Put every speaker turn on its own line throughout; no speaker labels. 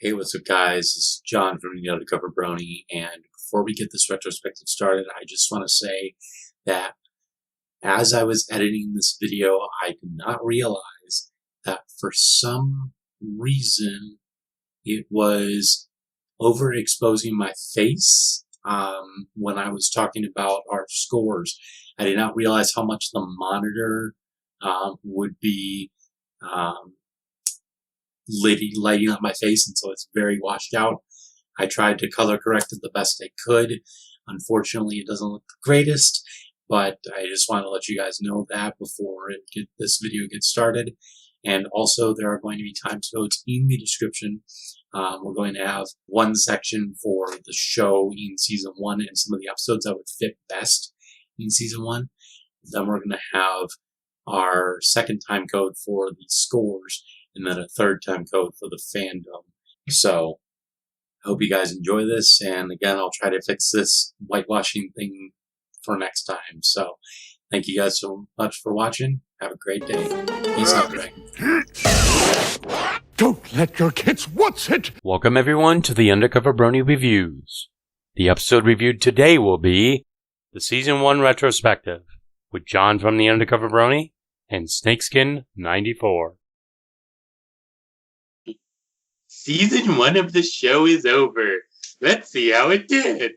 Hey, what's up, guys? This is John from TheUndercoverBrony, and before we get this retrospective started, I just want to say that as I was editing this video, I did not realize that for some reason it was overexposing my face when I was talking about our scores. I did not realize how much the monitor would be lighting up my face, and so it's very washed out. I tried to color correct it the best I could. Unfortunately, it doesn't look the greatest, but I just want to let you guys know that before this video gets started. And also, there are going to be timecodes in the description. We're going to have one section for the show in season 1 and some of the episodes that would fit best in season 1. Then we're going to have our second time code for the scores, and then a third time code for the fandom. So I hope you guys enjoy this, and again, I'll try to fix this whitewashing thing for next time. So thank you guys so much for watching. Have a great day. Peace out, Dragon.
Don't let your kids watch it!
Welcome everyone to the Undercover Brony Reviews. The episode reviewed today will be the Season 1 Retrospective with John from the Undercover Brony and Snakeskin94.
Season 1 of the show is over. Let's see how it did.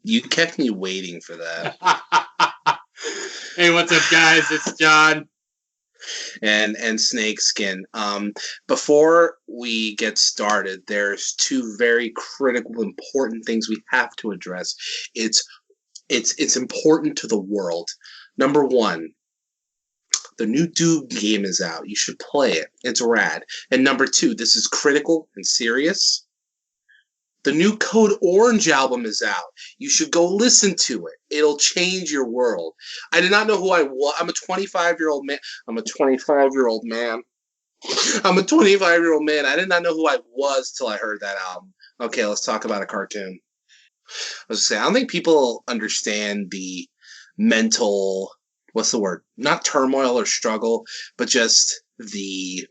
You kept me waiting for that.
Hey, what's up, guys? It's John.
And Snakeskin. Before we get started, there's two very critical, important things we have to address. It's important to the world. Number one, the new Doom game is out. You should play it. It's rad. And number two, this is critical and serious. The new Code Orange album is out. You should go listen to it. It'll change your world. I did not know who I was. I'm a 25-year-old man. I'm a 25-year-old man. I did not know who I was till I heard that album. Okay, let's talk about a cartoon. I was just saying, I don't think people understand the mental, what's the word? Not turmoil or struggle, but just the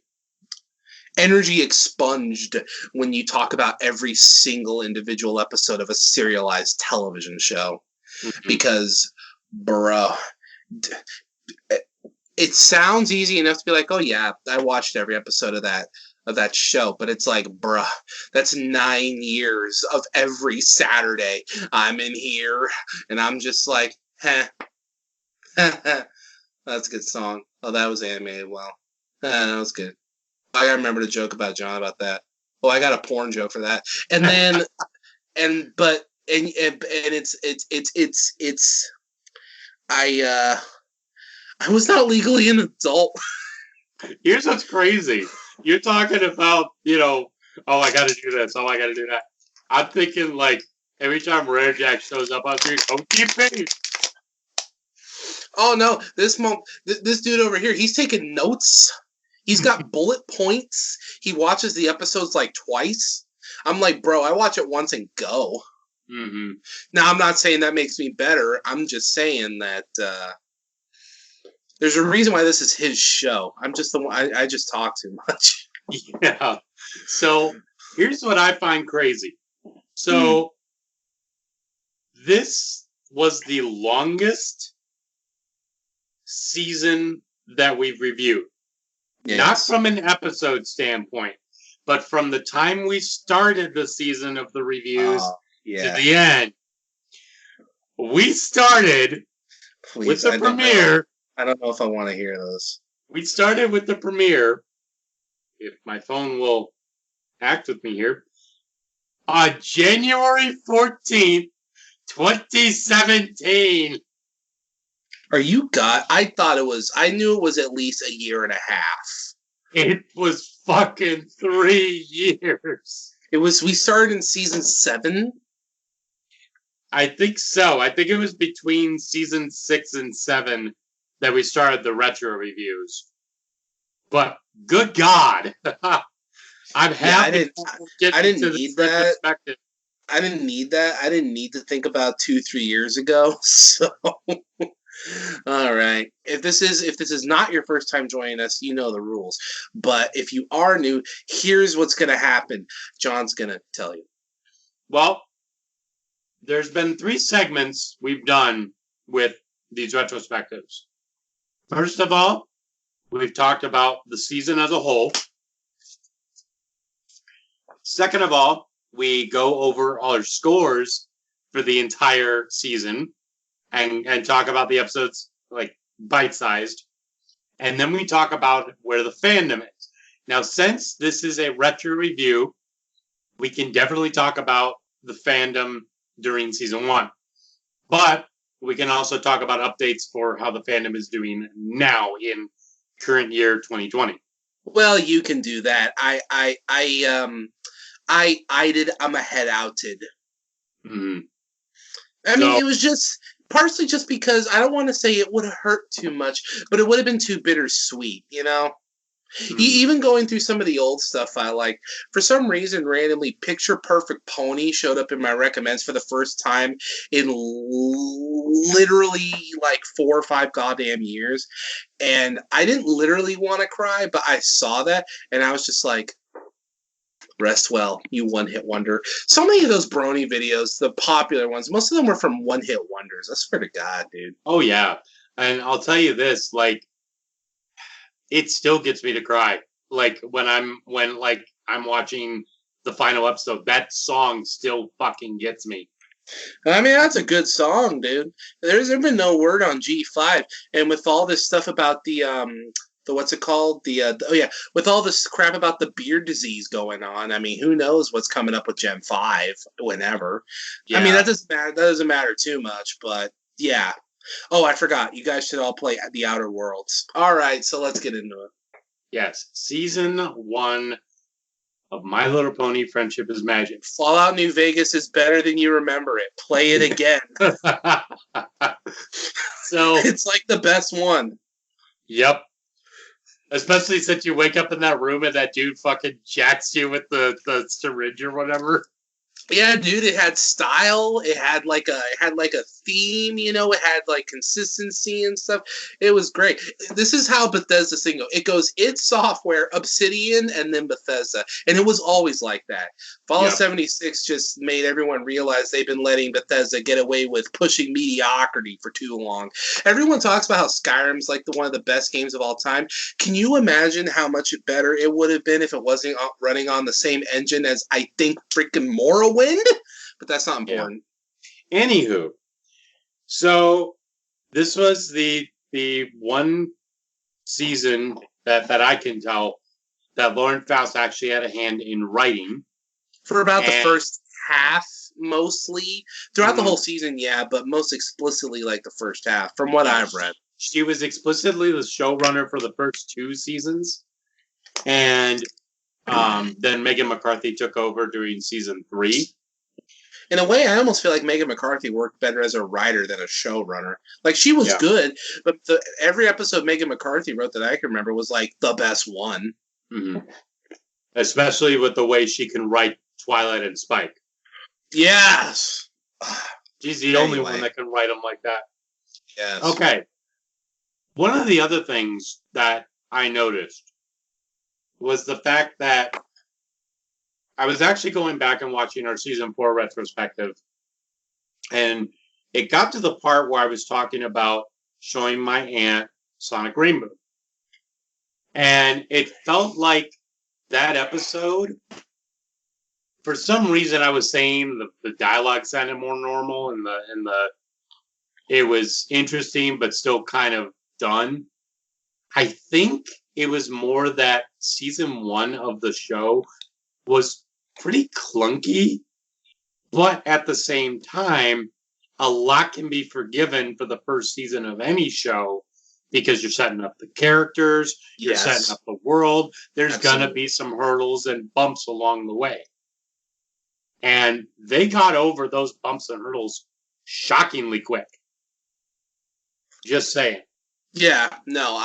energy expunged when you talk about every single individual episode of a serialized television show. Mm-hmm. Because, bro, it sounds easy enough to be like, oh yeah, I watched every episode of that show, but it's like, bruh, that's 9 years of every Saturday I'm in here, and I'm just like, heh. That's a good song. Oh, that was animated well. That was good. I gotta remember to joke about John about that. Oh, I got a porn joke for that. And then, I was not legally an adult.
Here's what's crazy. You're talking about, oh, I gotta do this. Oh, I gotta do that. I'm thinking, like, every time Rare Jack shows up on screen, OTP.
Oh no, this dude over here, he's taking notes. He's got bullet points. He watches the episodes like twice. I'm like, bro, I watch it once and go.
Mm-hmm.
Now, I'm not saying that makes me better. I'm just saying that there's a reason why this is his show. I'm just the one. I just talk too much.
Yeah. So here's what I find crazy. So this was the longest season that we've reviewed. Yes. Not from an episode standpoint, but from the time we started the season of the reviews to the end. We started with the premiere.
I don't know if I want to hear this.
We started with the premiere, if my phone will act with me here, on January 14th, 2017.
I knew it was at least a year and a half.
It was fucking 3 years.
We started in season 7?
I think so. I think it was between season 6 and 7 that we started the retro reviews. But good God. I'm happy
I didn't need that. I didn't need that. I didn't need to think about 2-3 years ago. So All right. If this is not your first time joining us, you know the rules. But if you are new, here's what's going to happen. John's going to tell you.
Well, there's been 3 segments we've done with these retrospectives. First of all, we've talked about the season as a whole. Second of all, we go over our scores for the entire season and talk about the episodes like bite-sized. And then we talk about where the fandom is. Now, since this is a retro review, we can definitely talk about the fandom during season 1. But we can also talk about updates for how the fandom is doing now in current year 2020.
Well, you can do that. I'm a head outed.
Mm-hmm.
I mean, it was just partially just because I don't want to say it would have hurt too much, but it would have been too bittersweet, you know? Mm-hmm. Even going through some of the old stuff I like, for some reason, randomly, Picture Perfect Pony showed up in my recommends for the first time in literally like 4 or 5 goddamn years. And I didn't literally want to cry, but I saw that and I was just like, rest well, you one-hit wonder. So many of those Brony videos, the popular ones, most of them were from one-hit wonders. I swear to God, dude.
Oh, yeah. And I'll tell you this, like, it still gets me to cry. Like, when I'm watching the final episode, that song still fucking gets me.
I mean, that's a good song, dude. There's been no word on G5. And with all this stuff about the what's it called? With all this crap about the beard disease going on, I mean, who knows what's coming up with Gen 5 whenever. Yeah. I mean, that doesn't matter too much, but yeah. Oh, I forgot. You guys should all play The Outer Worlds. All right, so let's get into it.
Yes, season 1 of My Little Pony: Friendship is Magic.
Fallout New Vegas is better than you remember it. Play it again. So it's like the best one.
Yep. Especially since you wake up in that room and that dude fucking jacks you with the syringe or whatever.
Yeah, dude, it had style. It had like a theme, you know. It had like consistency and stuff. It was great. This is how Bethesda's thing goes. It goes id Software, Obsidian, and then Bethesda, and it was always like that. Fallout 76 just made everyone realize they've been letting Bethesda get away with pushing mediocrity for too long. Everyone talks about how Skyrim's like one of the best games of all time. Can you imagine how much better it would have been if it wasn't running on the same engine as I think freaking Morrowind? But that's not important.
Yeah. Anywho, so this was the one season that I can tell that Lauren Faust actually had a hand in writing.
For about the first half, mostly. Throughout the whole season, yeah, but most explicitly like the first half, from what I've read.
She was explicitly the showrunner for the first 2 seasons. And then Megan McCarthy took over during season 3.
In a way, I almost feel like Megan McCarthy worked better as a writer than a showrunner. Like, she was good, but every episode Megan McCarthy wrote that I can remember was, like, the best one.
Mm-hmm. Especially with the way she can write Twilight and Spike.
Yes!
She's the only one that can write them like that.
Yes.
Okay. One of the other things that I noticed was the fact that I was actually going back and watching our season 4 retrospective, and it got to the part where I was talking about showing my aunt Sonic Rainbow. And it felt like that episode, for some reason I was saying the dialogue sounded more normal and it was interesting but still kind of done. I think it was more that season 1 of the show was pretty clunky, but at the same time, a lot can be forgiven for the first season of any show because you're setting up the characters, you're setting up the world. There's going to be some hurdles and bumps along the way. And they got over those bumps and hurdles shockingly quick. Just saying.
Yeah, no,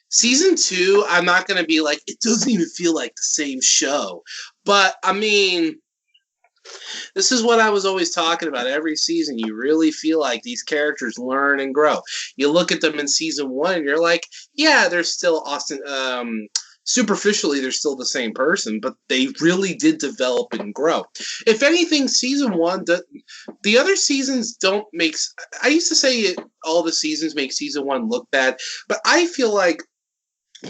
Season 2, I'm not going to be like, it doesn't even feel like the same show. But, I mean, This is what I was always talking about. Every season, you really feel like these characters learn and grow. You look at them in season 1, and you're like, yeah, they're still Austin. Superficially, they're still the same person, but they really did develop and grow. If anything, season 1, the other seasons don't make. I used to say all the seasons make season 1 look bad, but I feel like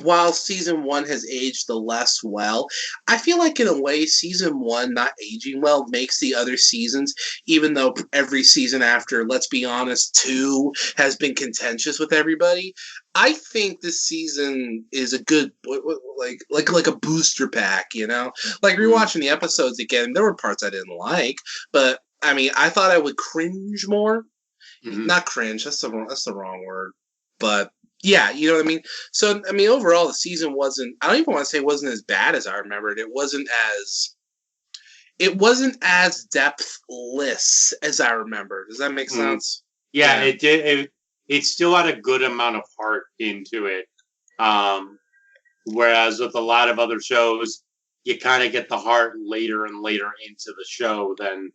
while season 1 has aged the less well, I feel like in a way season 1 not aging well makes the other seasons, even though every season after, let's be honest, 2 has been contentious with everybody. I think this season is a good like a booster pack, you know? Like rewatching the episodes again, there were parts I didn't like, but I mean, I thought I would cringe more. Mm-hmm. Not cringe, that's the wrong word. But yeah, you know what I mean? So, I mean, overall, the season wasn't, I don't even want to say it wasn't as bad as I remembered. It wasn't as depthless as I remember. Does that make sense?
Yeah, it did. It still had a good amount of heart into it. Whereas with a lot of other shows, you kind of get the heart later and later into the show than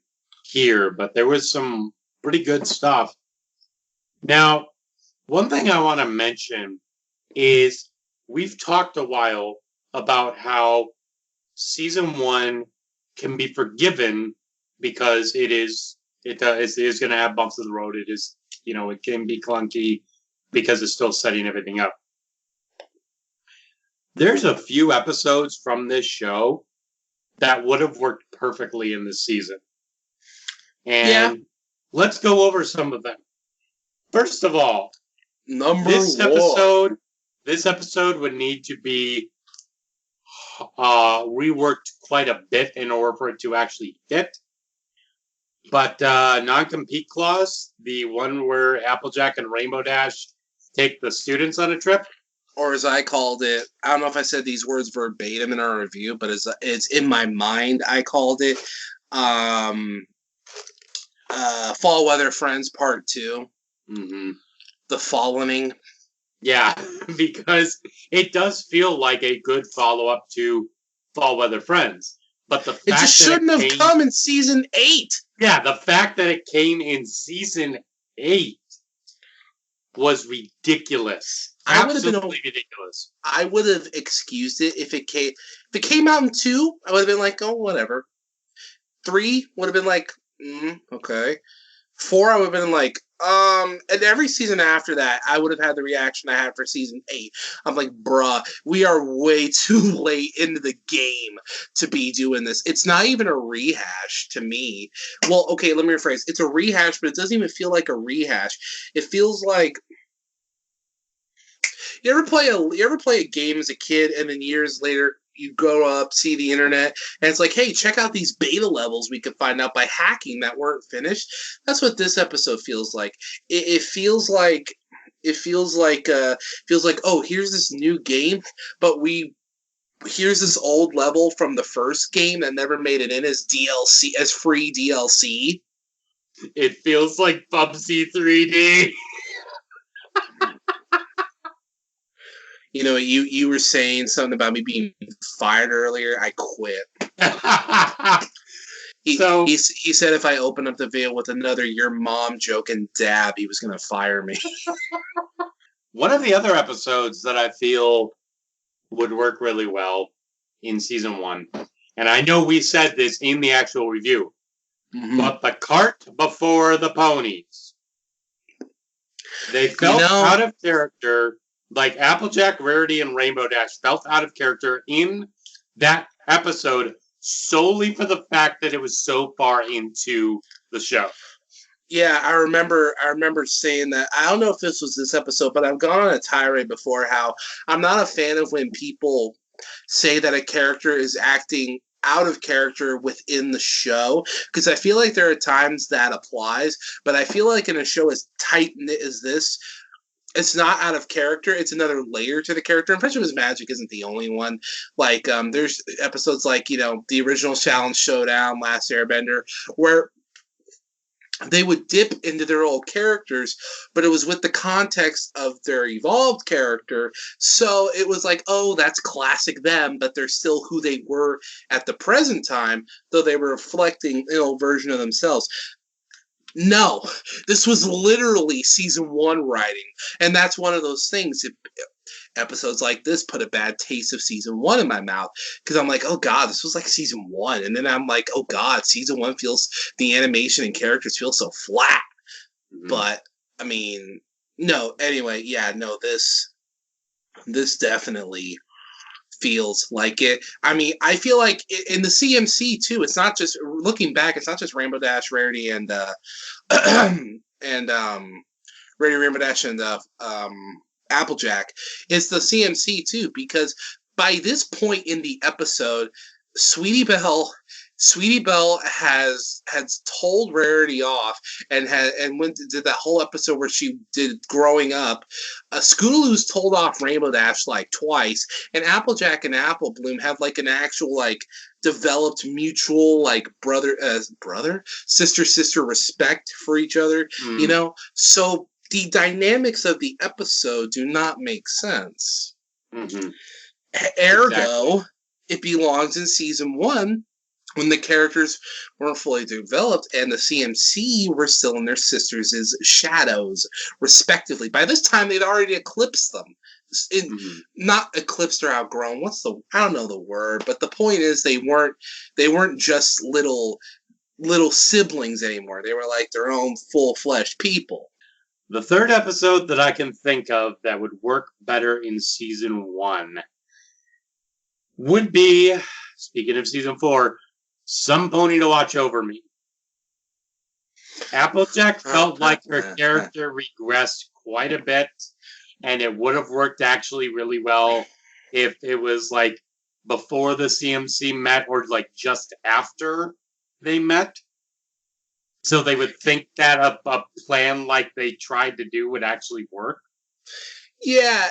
here. But there was some pretty good stuff. Now, one thing I want to mention is we've talked a while about how season 1 can be forgiven because it is going to have bumps in the road. It is, it can be clunky because it's still setting everything up. There's a few episodes from this show that would have worked perfectly in this season. And let's go over some of them. First of all, this episode would need to be reworked quite a bit in order for it to actually fit. But non-compete clause, the one where Applejack and Rainbow Dash take the students on a trip,
or as I called it, I don't know if I said these words verbatim in our review, but it's in my mind. I called it Fall Weather Friends Part 2. Mm-hmm. The Fallening.
Yeah, because it does feel like a good follow-up to Fall Weather Friends. But the fact
it just shouldn't have come in season 8.
Yeah, the fact that it came in season 8 was ridiculous. Absolutely ridiculous.
I would have excused it if it came out in 2. I would have been like, oh, whatever. 3 would have been like, okay. 4, I would have been like, and every season after that, I would have had the reaction I had for season 8. I'm like, bruh, we are way too late into the game to be doing this. It's not even a rehash to me. Well, okay, let me rephrase. It's a rehash, but it doesn't even feel like a rehash. It feels like, you ever play a game as a kid, and then years later, you grow up, see the internet, and it's like, hey, check out these beta levels we could find out by hacking that weren't finished. That's what this episode feels like. It feels like, oh, here's this new game, but here's this old level from the first game that never made it in as DLC, as free DLC.
It feels like Bubsy 3D.
You know, you were saying something about me being fired earlier. I quit. He said if I open up the video with another "your mom" joke and dab, he was going to fire me.
One of the other episodes that I feel would work really well in season 1, and I know we said this in the actual review, but the cart before the ponies. They felt out of character. Like Applejack, Rarity, and Rainbow Dash felt out of character in that episode solely for the fact that it was so far into the show.
Yeah, I remember saying that. I don't know if this was this episode, but I've gone on a tirade before how I'm not a fan of when people say that a character is acting out of character within the show, because I feel like there are times that applies, but I feel like in a show as tight-knit as this, it's not out of character. It's another layer to the character. And Friendship is Magic isn't the only one. Like, there's episodes like, the original Challenge Showdown, Last Airbender, where they would dip into their old characters, but it was with the context of their evolved character. So it was like, oh, that's classic them, but they're still who they were at the present time, though they were reflecting an old version of themselves. No, this was literally season 1 writing, and that's one of those things. Episodes like this put a bad taste of season 1 in my mouth, because I'm like, oh god, this was like season 1, and then I'm like, oh god, season 1 feels, the animation and characters feel so flat. But I mean, no, anyway, yeah, no, this definitely feels like it. I mean, I feel like in the CMC too, it's not just, looking back, it's not just Rainbow Dash, Rarity, and and Rarity, Rainbow Dash, and Applejack. It's the CMC too, because by this point in the episode, Sweetie Belle has told Rarity off, and did that whole episode where she did growing up. Scootaloo's told off Rainbow Dash like twice, and Applejack and Apple Bloom have like an actual like developed mutual like brother sister respect for each other. You know, so the dynamics of the episode do not make sense. Ergo, exactly. It belongs in season 1, when the characters weren't fully developed and the CMC were still in their sisters' shadows, respectively. By this time, they'd already eclipsed them. Not eclipsed or outgrown. I don't know the word, but the point is they weren't just little siblings anymore. They were like their own full-fledged people.
The third episode that I can think of that would work better in season 1 would be, speaking of season 4, Some Pony to Watch Over Me. Applejack felt like her character regressed quite a bit, and it would have worked actually really well if it was like before the CMC met or like just after they met. So they would think that a plan like they tried to do would actually work.
Yeah,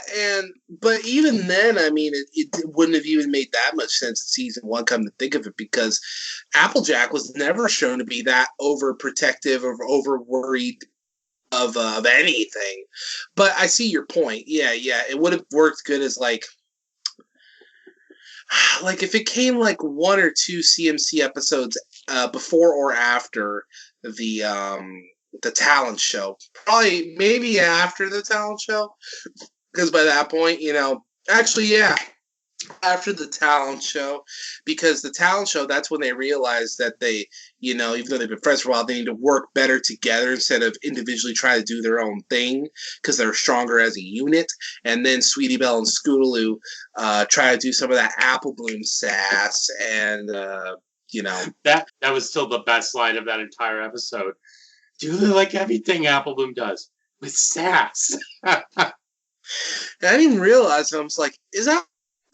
but even then, I mean, it wouldn't have even made that much sense in season 1, come to think of it, because Applejack was never shown to be that overprotective or over-worried of anything. But I see your point. Yeah, it would have worked good as like if it came like 1 or 2 CMC episodes before or after the talent show. Probably, maybe after the talent show, because by that point, actually, yeah, after the talent show, because the talent show, that's when they realized that they, even though they've been friends for a while, they need to work better together instead of individually try to do their own thing, because they're stronger as a unit. And then Sweetie Belle and Scootaloo try to do some of that Apple Bloom sass, and
that was still the best line of that entire episode. Do you like everything Apple Bloom does with sass?
I didn't even realize. I was like, is that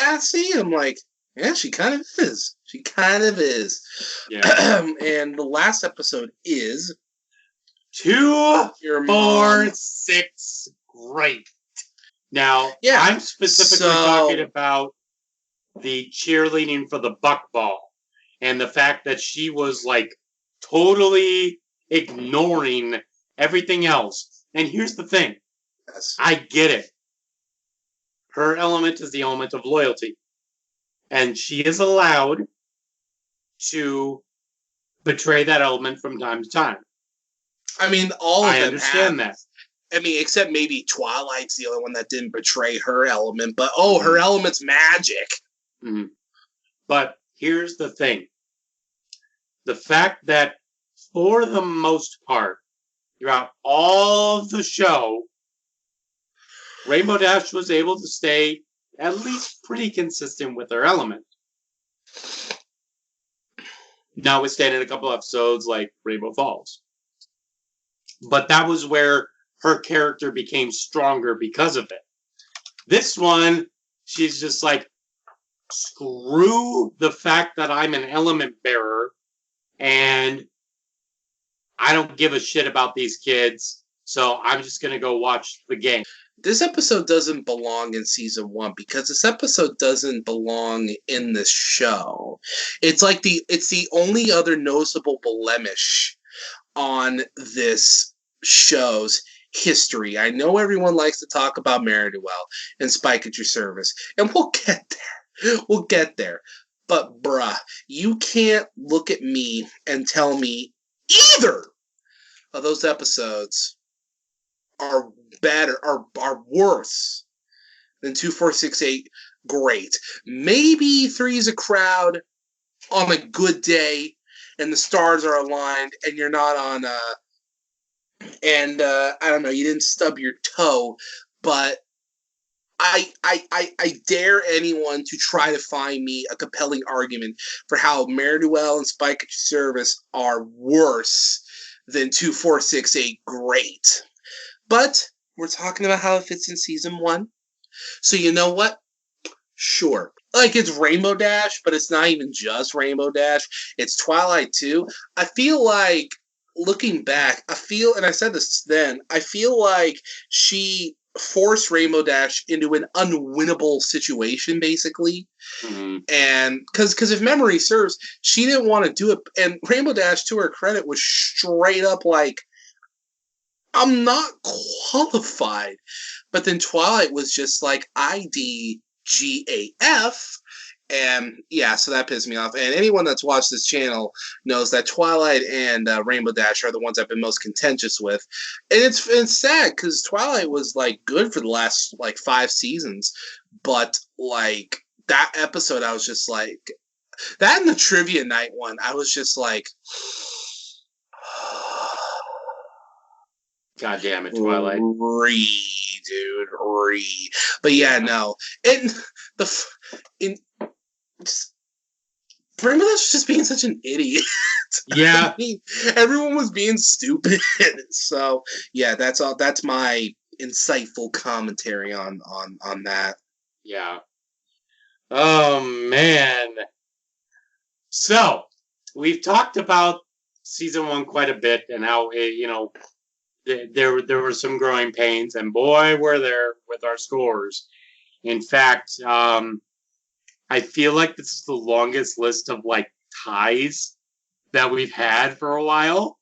sassy? I'm like, yeah, she kind of is. She kind of is. Yeah. And the last episode is
2, 4, 6. Great. Now, yeah, I'm specifically talking about the cheerleading for the buck ball and the fact that she was like totally ignoring everything else. And here's the thing.
Yes.
I get it. Her element is the element of loyalty. And she is allowed to betray that element from time to time.
I mean, all of them.
I understand that.
I mean, except maybe Twilight's the only one that didn't betray her element. But, her element's magic.
Mm-hmm. But here's the thing. The fact that for the most part, throughout all of the show, Rainbow Dash was able to stay at least pretty consistent with her element. Notwithstanding a couple episodes like Rainbow Falls. But that was where her character became stronger because of it. This one, she's just like, screw the fact that I'm an element bearer, and I don't give a shit about these kids, so I'm just going to go watch the game.
This episode doesn't belong in season 1 because this episode doesn't belong in this show. It's like it's the only other noticeable blemish on this show's history. I know everyone likes to talk about Mare-do-Well and Spike at Your Service, and we'll get there. We'll get there. But bruh, you can't look at me and tell me either of those episodes are better, are worse than 2468. Great. Maybe Three's a Crowd on a good day and the stars are aligned and you're not on I don't know, you didn't stub your toe, but I dare anyone to try to find me a compelling argument for how Mare-do-Well and Spike at Your Service are worse than 2468. Great. But we're talking about how it fits in season 1. So you know what? Sure. Like, it's Rainbow Dash, but it's not even just Rainbow Dash. It's Twilight too. I feel like, looking back, and I said this then, I feel like she forced Rainbow Dash into an unwinnable situation, basically.
Mm-hmm.
And because if memory serves, she didn't want to do it. And Rainbow Dash, to her credit, was straight up like, I'm not qualified. But then Twilight was just like, IDGAF. And yeah, so that pissed me off. And anyone that's watched this channel knows that Twilight and Rainbow Dash are the ones I've been most contentious with. And it's sad because Twilight was like good for the last like 5 seasons. But like that episode, I was just like, that and the trivia night one, I was just like,
God damn it, Twilight.
Dude. But yeah, no. And Rainbow Dash was just being such an idiot.
Yeah.
I mean, everyone was being stupid. So yeah, that's all. That's my insightful commentary on that.
Yeah. Oh man. So we've talked about season 1 quite a bit and how there were some growing pains, and boy, were there with our scores. In fact, I feel like this is the longest list of like ties that we've had for a while.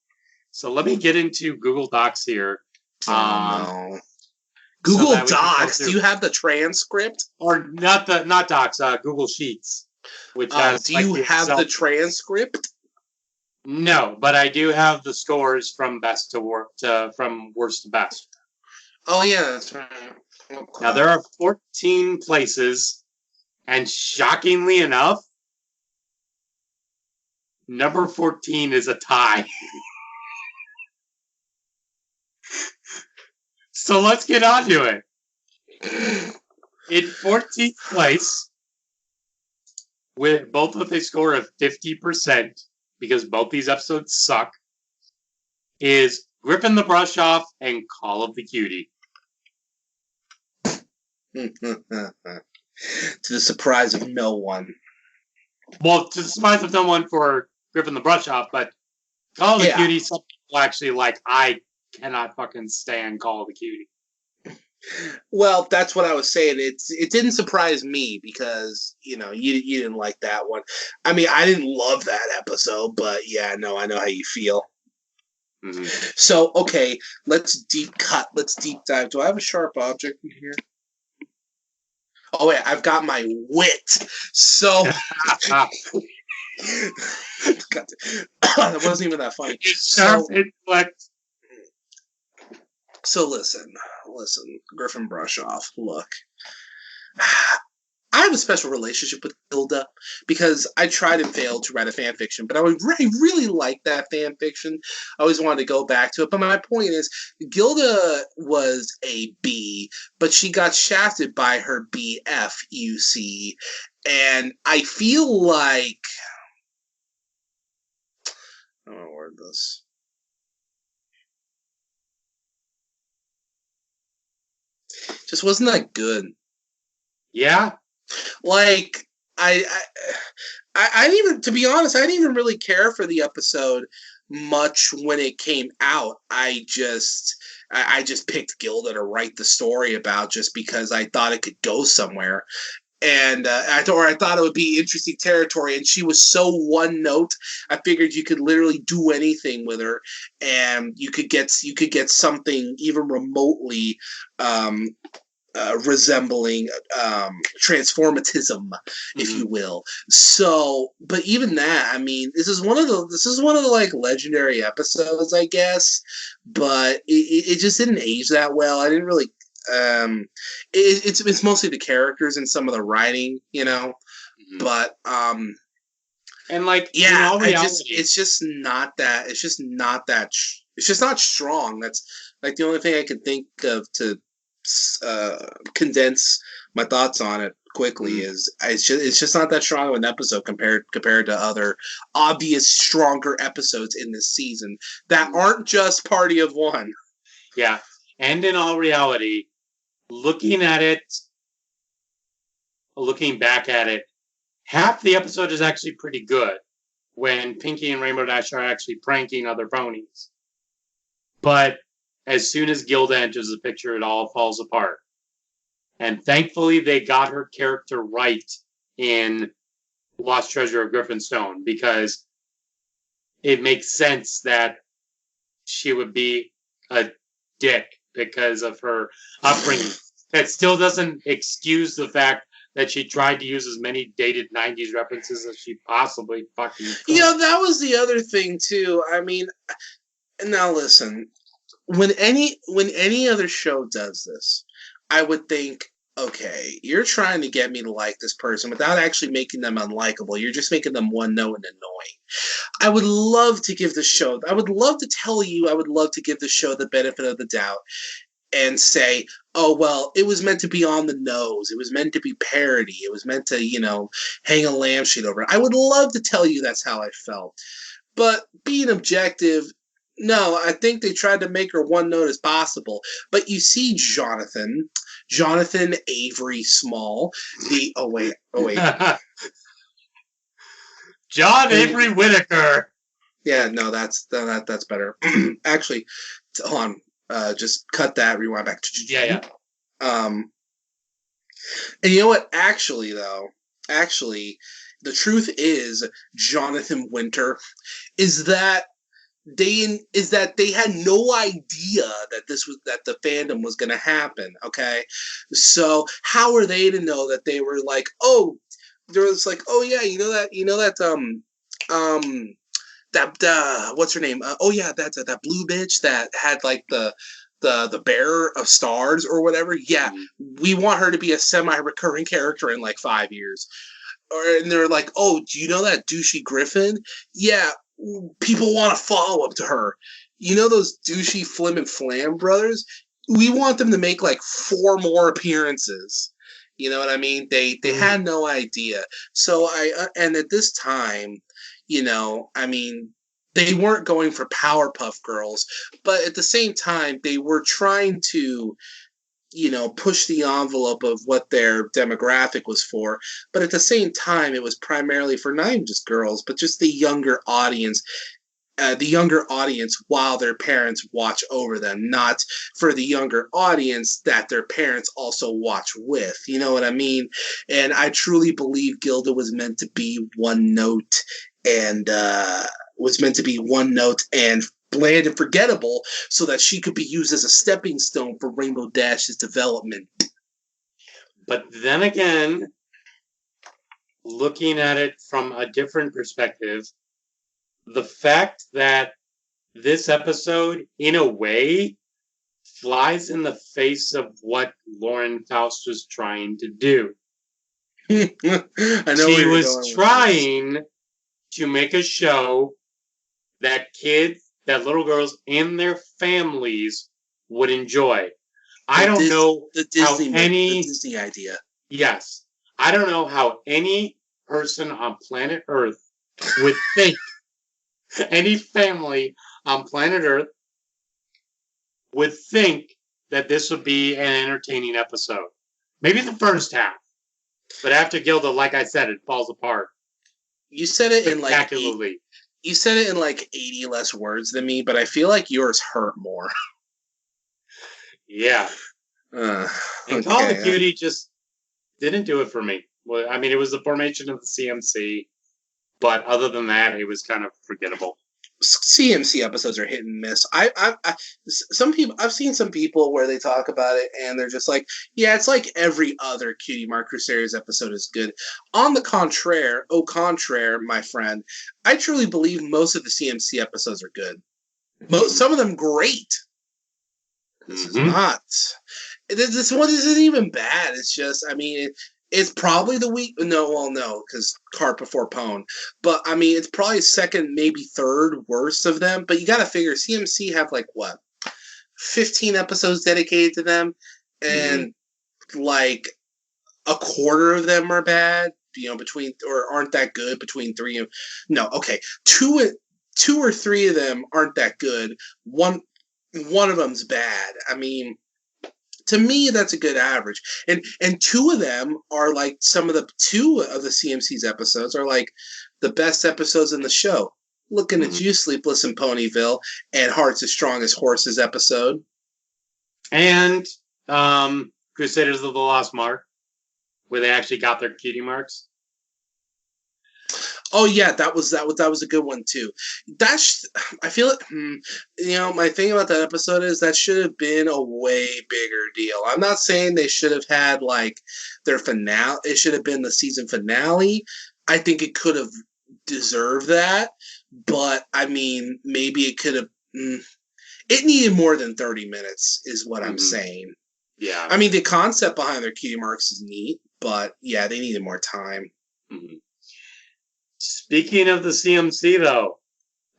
So let me get into Google Docs here.
No. Google Docs? Do you have the transcript?
Or not Docs, Google Sheets. Which has,
do you have the transcript?
No, but I do have the scores from best to from worst to best.
Oh yeah, that's right.
Okay. Now there are 14 places, and shockingly enough, number 14 is a tie. So let's get on to it. In 14th place, with both with a score of 50%, because both these episodes suck, is Griffin the Brush Off and Call of the Cutie.
To the surprise of no one.
Well, to the surprise of no one for Griffin the Brush Off, but Call of the Cutie, some people actually like, I cannot fucking stand Call of the Cutie.
Well, that's what I was saying. It didn't surprise me because, you didn't like that one. I mean, I didn't love that episode, but yeah, no, I know how you feel.
Mm-hmm.
So, okay, let's deep dive. Do I have a sharp object in here? Oh, wait, I've got my wit. So, that wasn't even that funny.
Sharp intellect.
So listen, Griffin Brush Off, look. I have a special relationship with Gilda because I tried and failed to write a fan fiction, but I really like that fan fiction. I always wanted to go back to it. But my point is, Gilda was a B, but she got shafted by her BF, you see. And I feel like... I don't know where this... just wasn't that good.
Yeah.
Like, I didn't even, to be honest, I didn't even really care for the episode much when it came out. I just picked Gilda to write the story about just because I thought it could go somewhere. And I thought it would be interesting territory, and she was so one note. I figured you could literally do anything with her, and you could get something even remotely resembling transformatism, if you will. So, but even that, I mean, this is one of the like legendary episodes, I guess. But it just didn't age that well. I didn't really. It's mostly the characters and some of the writing, But
and like
yeah, in all reality, it's just not that. It's just not strong. That's like the only thing I can think of to condense my thoughts on it quickly. Is it's just not that strong of an episode compared to other obvious stronger episodes in this season that aren't just Party of One.
Yeah, and in all reality, looking back at it, half the episode is actually pretty good when Pinky and Rainbow Dash are actually pranking other ponies. But as soon as Gilda enters the picture, it all falls apart. And thankfully, they got her character right in Lost Treasure of Griffinstone, because it makes sense that she would be a dick because of her upbringing. That still doesn't excuse the fact that she tried to use as many dated 90s references as she possibly fucking could.
That was the other thing, too. I mean, now listen, when any other show does this, I would think, okay, you're trying to get me to like this person without actually making them unlikable. You're just making them one note and annoying. I would love to give the show the benefit of the doubt and say, oh, well, it was meant to be on the nose. It was meant to be parody. It was meant to, hang a lampshade over it. I would love to tell you that's how I felt. But being objective, no, I think they tried to make her one note as possible. But you see Jonathan Avery Small,
John Avery Whitaker.
Yeah, no, that's better. Actually, hold on. Just cut that, rewind back.
Yeah.
And you know what? Actually, the truth is, Jonathan Winter, is that they had no idea that the fandom was going to happen. Okay, so how are they to know that they were like, oh, there was like, oh yeah, that what's her name? That's that blue bitch that had like the bearer of stars or whatever. Yeah, we want her to be a semi-recurring character in like 5 years. And they're like, oh, do you know that douchey Griffin? Yeah, people want to follow up to her. You know those douchey Flim and Flam brothers? We want them to make like 4 more appearances. You know what I mean? They had no idea. So and at this time, I mean, they weren't going for Powerpuff Girls, but at the same time, they were trying to, push the envelope of what their demographic was for. But at the same time, it was primarily for not even just girls, but just the younger audience. While their parents watch over them, not for the younger audience that their parents also watch with. You know what I mean? And I truly believe Gilda was meant to be one note and bland and forgettable, so that she could be used as a stepping stone for Rainbow Dash's development.
But then again, looking at it from a different perspective, the fact that this episode, in a way, flies in the face of what Lauren Faust was trying to do.
I know
she was trying to make a show that little girls and their families would enjoy. I don't know
the Disney idea.
Yes. I don't know how any person on planet Earth would think, any family on planet Earth would think that this would be an entertaining episode. Maybe the first half. But after Gilda, like I said, it falls apart.
You said it
spectacularly.
You said it in like 80 less words than me, but I feel like yours hurt more.
Yeah. And Call of Duty just didn't do it for me. Well, I mean, it was the formation of the CMC, but other than that, it was kind of forgettable.
CMC episodes are hit and miss. I've seen some people where they talk about it and they're just like, yeah, it's like every other Cutie Mark Crusaders episode is good. On the contraire, my friend, I truly believe most of the CMC episodes are good. Some of them great. This is not. This one isn't even bad. It's just, I mean, it's probably the week. No, because Cart Before Pone. But I mean, it's probably second, maybe third worst of them. But you got to figure CMC have like what, 15 episodes dedicated to them, and like a quarter of them are bad. Between or aren't that good. Between three and two or three of them aren't that good. One of them's bad. I mean, to me, that's a good average. And two of them are like two of the CMC's episodes are like the best episodes in the show. Looking at you, Sleepless in Ponyville, and Hearts as Strong as Horses episode.
And Crusaders of the Lost Mark, where they actually got their cutie marks.
Oh yeah, that was a good one too. I feel like my thing about that episode is that should have been a way bigger deal. I'm not saying they should have had like their finale. It should have been the season finale. I think it could have deserved that, but I mean, maybe it could have. It needed more than 30 minutes, is what I'm saying.
Yeah.
I mean, the concept behind their cutie marks is neat, but yeah, they needed more time.
Speaking of the CMC, though,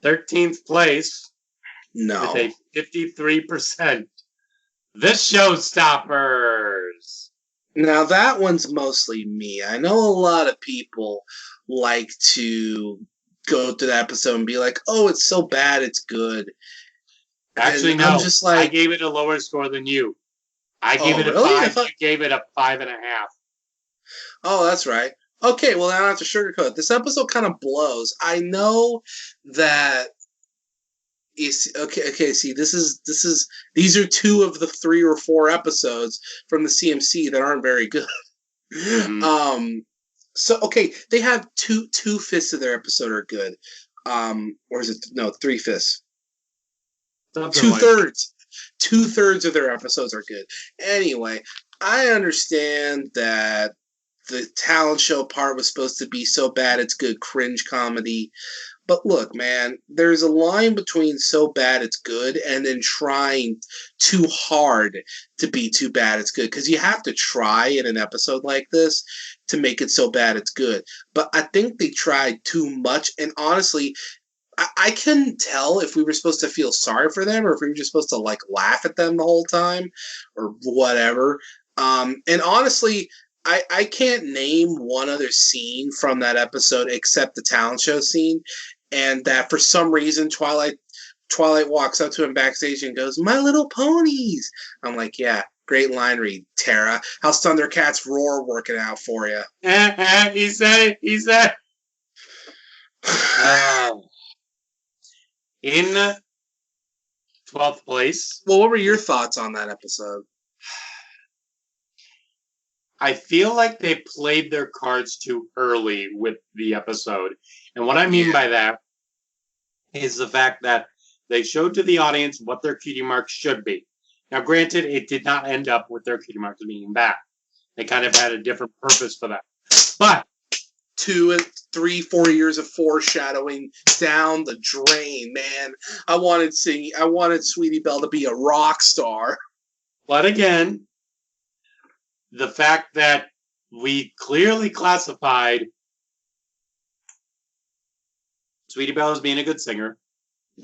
13th place
with
a 53%. The Showstoppers.
Now, that one's mostly me. I know a lot of people like to go to that episode and be like, oh, it's so bad, it's good.
Actually,
and
no.
I'm just like,
I gave it a lower score than you. I gave it a
really?
5. You gave it a 5.5.
Oh, that's right. Okay, well, I don't have to sugarcoat. This episode kind of blows. I know that. Okay. See, these are two of the 3 or 4 episodes from the CMC that aren't very good. So okay, they have 2/5 of their episode are good. Or is it 3/5? 2/3. 2/3 of their episodes are good. Anyway, I understand that the talent show part was supposed to be so bad it's good cringe comedy. But look, man, there's a line between so bad it's good and then trying too hard to be too bad it's good. Because you have to try in an episode like this to make it so bad it's good. But I think they tried too much. And honestly, I couldn't tell if we were supposed to feel sorry for them or if we were just supposed to like laugh at them the whole time or whatever. And honestly, I can't name one other scene from that episode except the talent show scene, and that for some reason Twilight walks up to him backstage and goes, "My Little Ponies." I'm like, yeah, great line read, Tara. How's Thundercats Roar working out for you?
He said it. He said. In 12th place.
Well, what were your thoughts on that episode?
I feel like they played their cards too early with the episode. And what I mean by that is the fact that they showed to the audience what their cutie marks should be. Now, granted, it did not end up with their cutie marks being bad. They kind of had a different purpose for that. But
2 and 3, 4 years of foreshadowing down the drain, man. I wanted Sweetie Belle to be a rock star.
But again, the fact that we clearly classified Sweetie Belle as being a good singer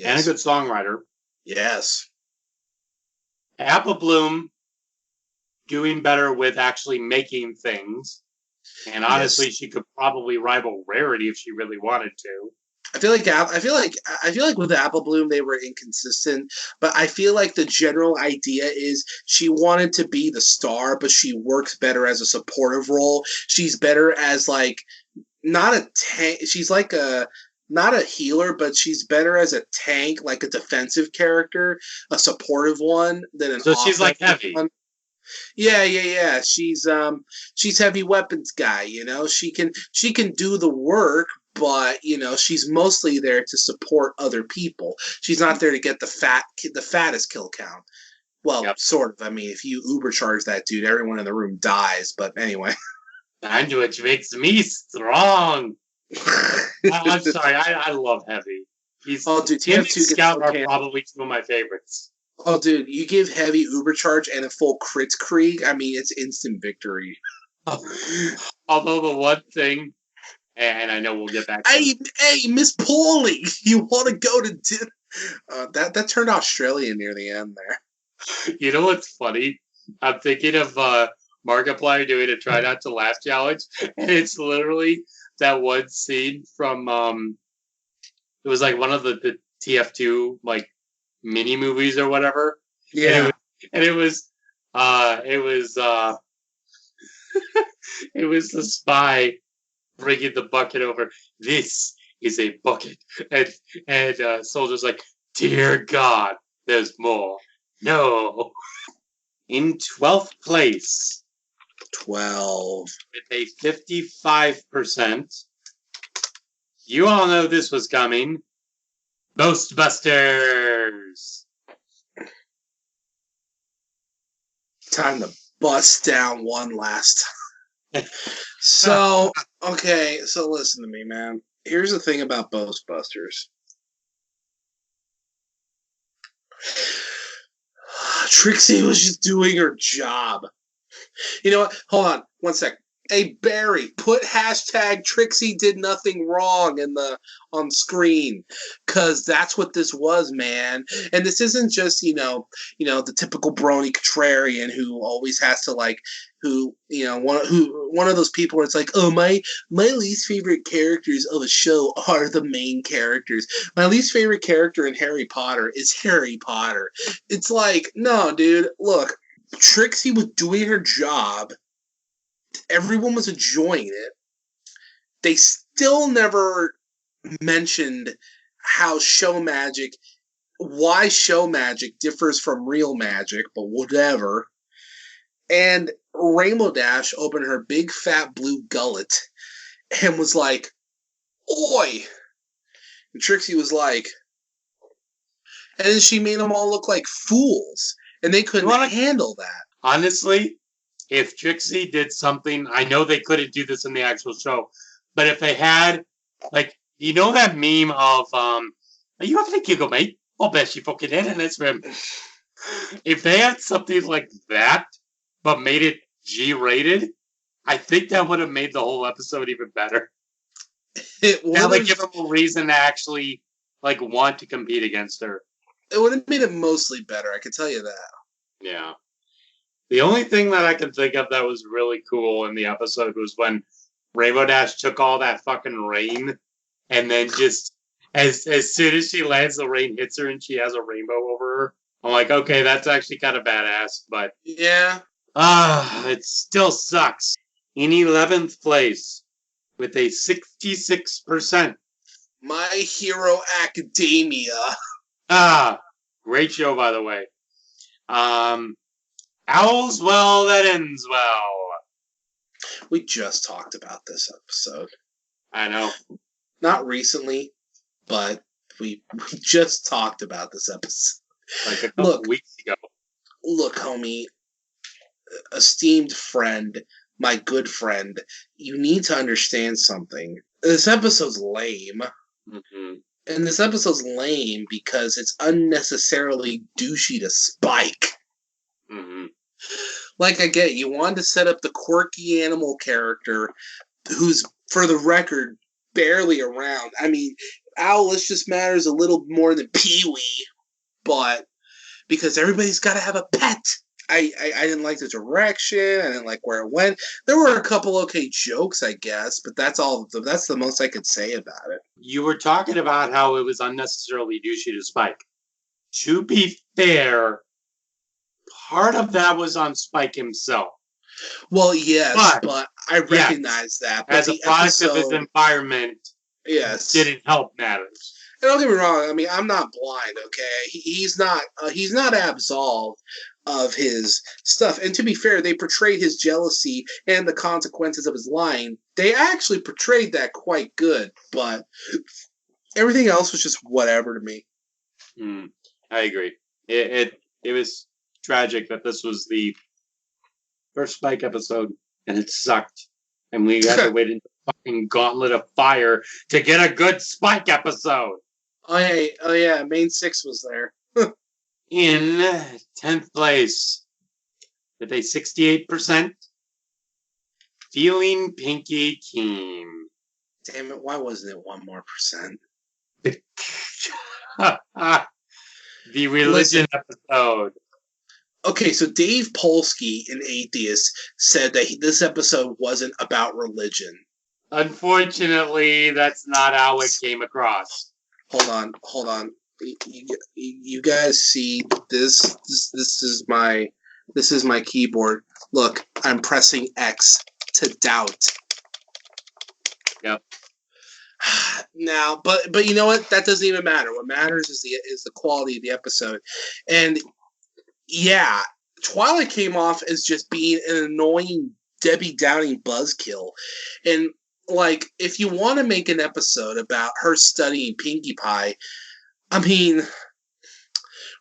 and a good songwriter.
Yes.
Apple Bloom doing better with actually making things. And honestly, she could probably rival Rarity if she really wanted to.
I feel like with Apple Bloom they were inconsistent, but I feel like the general idea is she wanted to be the star, but she works better as a supportive role. She's better as like not a tank. She's like not a healer, but she's better as a tank, like a defensive character, a supportive one than an.
So she's like heavy.
One. Yeah. She's heavy weapons guy. She can do the work, but she's mostly there to support other people. She's not there to get the fattest kill count. Well,
Yep.
sort of. I mean, if you Ubercharge that dude, everyone in the room dies. But anyway.
Which makes me strong. I'm sorry, I love Heavy. Dude,
TF2 gets
Scout are probably two of my favorites.
Oh, dude, you give Heavy Ubercharge and a full crits Krieg, I mean, it's instant victory.
Although the one thing, and I know we'll get back to
Hey, Miss Paulie, you want to go to dinner? That turned Australian near the end there.
You know what's funny? I'm thinking of Markiplier doing a try not to laugh challenge, and it's literally that one scene from it was like one of the TF2 like mini movies or whatever.
Yeah,
and it was it was the spy bringing the bucket over. This is a bucket, and Soldier's like, dear God, there's more. No. In 12th place.
12.
With a 55%. You all know this was coming. Ghostbusters.
Time to bust down one last time. So listen to me, man. Here's the thing about Ghostbusters. Trixie was just doing her job. You know what? Hold on, one sec. Hey Barry, put hashtag Trixie did nothing wrong on screen, cause that's what this was, man. And this isn't just the typical brony contrarian who always has to one of those people where it's like, oh, my least favorite characters of a show are the main characters. My least favorite character in Harry Potter is Harry Potter. It's like, no, dude, look, Trixie was doing her job. Everyone was enjoying it. They still never mentioned why show magic differs from real magic, but whatever. And Rainbow Dash opened her big fat blue gullet and was like, oi! And Trixie was like, and then she made them all look like fools, and they couldn't handle that. Honestly,
if Trixie did something, I know they couldn't do this in the actual show, but if they had, like, you know that meme of, are you having a giggle, mate? I'll bet she fucking did, and it's him. If they had something like that, but made it G-rated, I think that would have made the whole episode even better. Now they give them a reason to actually, like, want to compete against her.
It would have made it mostly better, I can tell you that.
Yeah. The only thing that I can think of that was really cool in the episode was when Rainbow Dash took all that fucking rain and then just as soon as she lands, the rain hits her and she has a rainbow over her. I'm like, okay, that's actually kind of badass, but
yeah.
It still sucks. In 11th place with a 66%.
My Hero Academia.
Great show, by the way. Owls Well That Ends Well.
We just talked about this episode.
I know.
Not recently, but we just talked about this episode.
Like a couple weeks ago.
Look, homie, esteemed friend, my good friend, you need to understand something. This episode's lame.
Mm-hmm.
And this episode's lame because it's unnecessarily douchey to Spike.
Mm-hmm.
Like, I get it. You wanted to set up the quirky animal character who's, for the record, barely around. I mean, Owless just matters a little more than Pee-wee, but because everybody's got to have a pet. I didn't like the direction. I didn't like where it went. There were a couple okay jokes, I guess, but that's all. That's the most I could say about it.
You were talking about how it was unnecessarily douchey to Spike. To be fair, part of that was on Spike himself.
Well, yes, but I recognize that. But
as a product of his environment,
yes,
didn't help matters.
don't get me wrong. I mean, I'm not blind. Okay, he's not. He's not absolved of his stuff. And to be fair, they portrayed his jealousy and the consequences of his lying. They actually portrayed that quite good. But everything else was just whatever to me.
I agree. It was tragic that this was the first Spike episode, and it sucked. And we had to wait into the fucking gauntlet of fire to get a good Spike episode.
Oh yeah, Main 6 was there.
In 10th place, with a 68%, Feeling Pinky Keen.
Damn it, why wasn't it 1 more percent?
The religion episode.
Okay, so Dave Polsky, an atheist, said that this episode wasn't about religion.
Unfortunately, that's not how it came across.
Hold on. You guys see this? This is my keyboard. Look, I'm pressing X to doubt.
Yep.
Now, but you know what? That doesn't even matter. What matters is the quality of the episode. And yeah, Twilight came off as just being an annoying Debbie Downing buzzkill. And like, if you want to make an episode about her studying Pinkie Pie, I mean,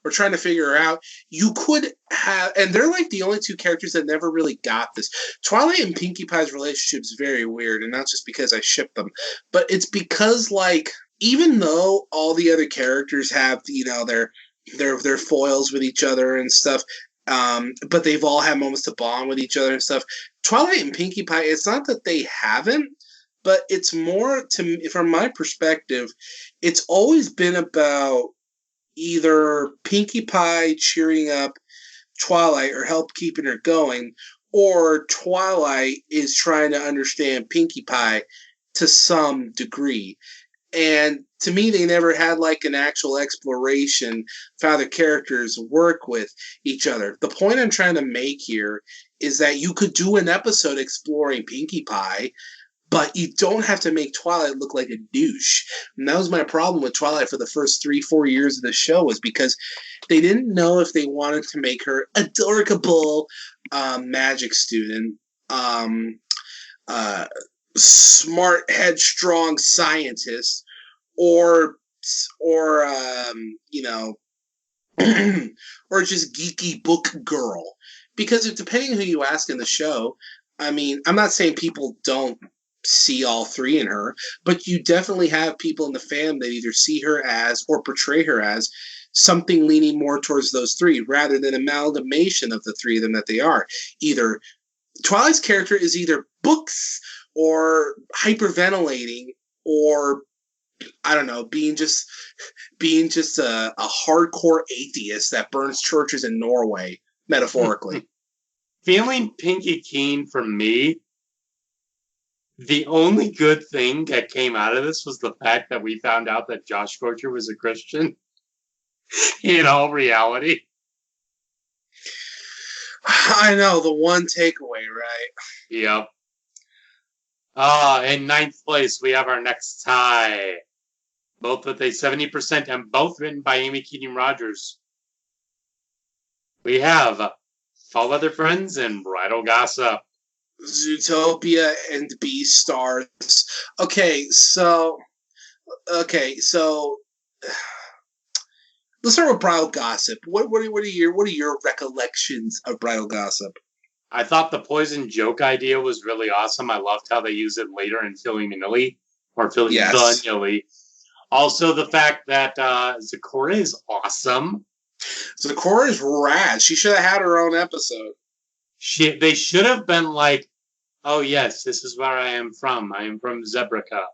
we're trying to figure out. You could have, and they're like the only two characters that never really got this. Twilight and Pinkie Pie's relationship is very weird, and not just because I ship them, but it's because, like, even though all the other characters have, you know, their foils with each other and stuff, but they've all had moments to bond with each other and stuff. Twilight and Pinkie Pie, it's not that they haven't, but it's more, from my perspective, it's always been about either Pinkie Pie cheering up Twilight or help keeping her going, or Twilight is trying to understand Pinkie Pie to some degree. And to me, they never had like an actual exploration of how the characters work with each other. The point I'm trying to make here is that you could do an episode exploring Pinkie Pie, but you don't have to make Twilight look like a douche. And that was my problem with Twilight for the first 3-4 years of the show, was because they didn't know if they wanted to make her adorable magic student, smart, headstrong scientist, or you know, or just geeky book girl. Because depending who you ask in the show, I mean, I'm not saying people don't see all three in her, but you definitely have people in the fandom that either see her as or portray her as something leaning more towards those three rather than amalgamation of the three of them that they are. Either Twilight's character is either books or hyperventilating, or I don't know, being just a hardcore atheist that burns churches in Norway, metaphorically.
Feeling Pinky Keen for me, the only good thing that came out of this was the fact that we found out that Josh Scorcher was a Christian in all reality.
I know, the one takeaway, right?
Yep. In 9th place, we have our next tie. Both with a 70% and both written by Amy Keating Rogers. We have Fall Weather Friends and Bridal Gossip.
Zootopia and Beastars. Okay, so let's start with Bridal Gossip. What are your recollections of Bridal Gossip?
I thought the poison joke idea was really awesome. I loved how they use it later in Philly Manili, or Philly the Nilly. Also, the fact that Zecora is awesome.
Zecora is rad. She should have had her own episode.
They should have been like, oh yes, this is where I am from. I am from Zebrica.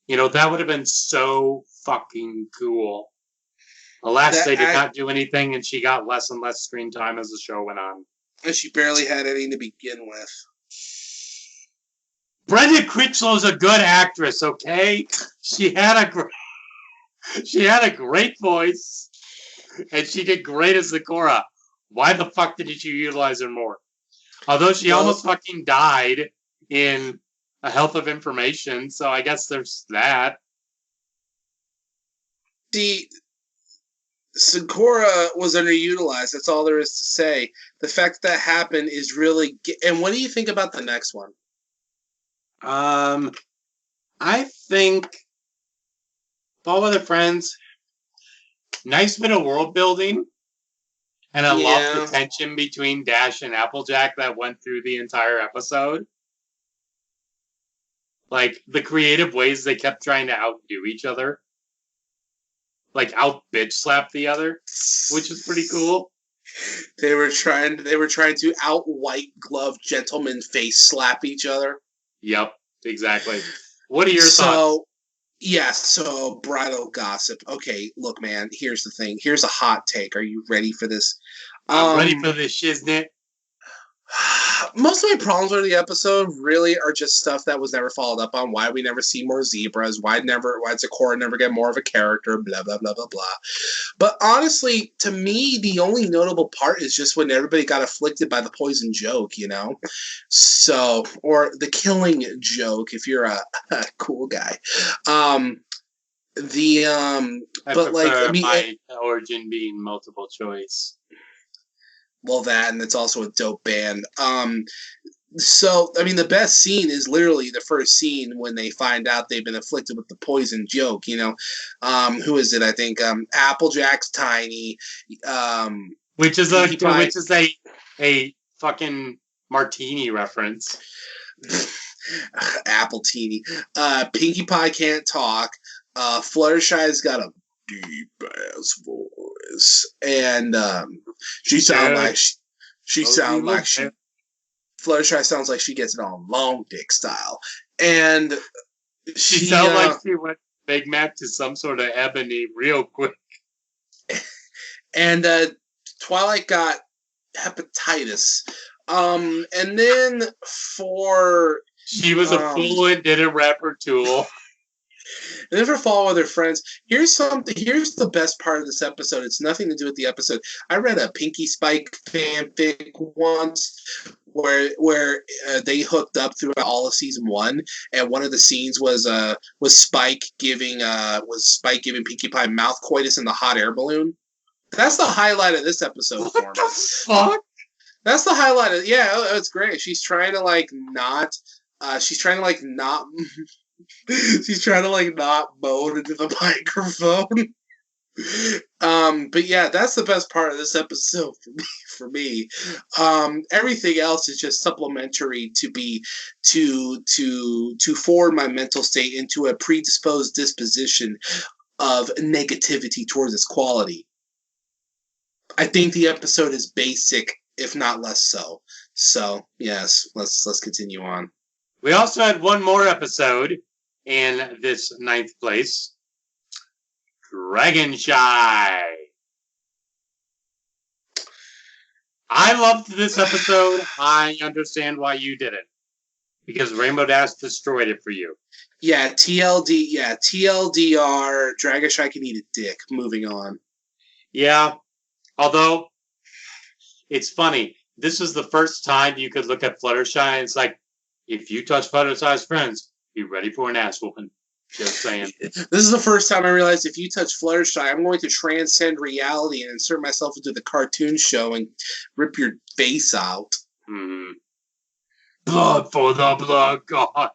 You know, that would have been so fucking cool. Alas, they did not do anything, and she got less and less screen time as the show went on.
And she barely had any to begin with.
Brenda Critchlow's a good actress, okay? She had a great voice, and she did great as Zecora. Why the fuck didn't you utilize her more? Although she almost fucking died in A Health of Information, so I guess there's that.
See, Sakura was underutilized. That's all there is to say. The fact that happened is really. And what do you think about the next one?
I think Fall with Their Friends. Nice bit of world building. And I love the tension between Dash and Applejack that went through the entire episode. Like, the creative ways they kept trying to outdo each other. Like, out-bitch slap the other, which is pretty cool.
They were trying to out-white glove gentleman face slap each other.
Yep, exactly. What are your thoughts?
Yeah, so bridal gossip. Okay, look, man, here's the thing. Here's a hot take. Are you ready for this?
I'm ready for this shiznit.
Most of my problems with the episode really are just stuff that was never followed up on. Why we never see more zebras? Why Sakura never get more of a character? Blah blah blah blah blah. But honestly, to me, the only notable part is just when everybody got afflicted by the poison joke, you know. So, or the killing joke, if you're a cool guy.
I mean, my origin being multiple choice.
Well, that, and it's also a dope band. So, I mean, the best scene is literally the first scene when they find out they've been afflicted with the poison joke, you know. Who is it? I think Applejack's Tiny.
Which is a fucking martini reference.
Apple Teeny. Pinkie Pie can't talk. Fluttershy's got a deep ass voice, and Fluttershy sounds like she gets it on long dick style, and
she sounds like she went Big Mac to some sort of ebony real quick.
And Twilight got hepatitis, and then
she was a fool and did a rapper tool.
And then for Fall with Their Friends, here's the best part of this episode. It's nothing to do with the episode. I read a Pinkie Spike fanfic once where they hooked up throughout all of season 1, and one of the scenes was Spike giving Pinkie Pie mouth coitus in the hot air balloon. That's the highlight of this episode for me.
What the fuck?
That's the highlight of it's great. She's trying to not moan into the microphone. But yeah, that's the best part of this episode for me. Everything else is just supplementary to forward my mental state into a predisposed disposition of negativity towards its quality. I think the episode is basic, if not less so. So yes, let's continue on.
We also had one more episode in this 9th place. Dragon Shy. I loved this episode. I understand why you didn't. Because Rainbow Dash destroyed it for you.
Yeah, TLDR, Dragon Shy can eat a dick. Moving on.
Yeah. Although, it's funny. This was the first time you could look at Fluttershy and it's like, if you touch Fluttershy's friends, be ready for an ass whooping. Just saying.
This is the first time I realized if you touch Fluttershy, I'm going to transcend reality and insert myself into the cartoon show and rip your face out.
Mm-hmm. Blood for the blood god.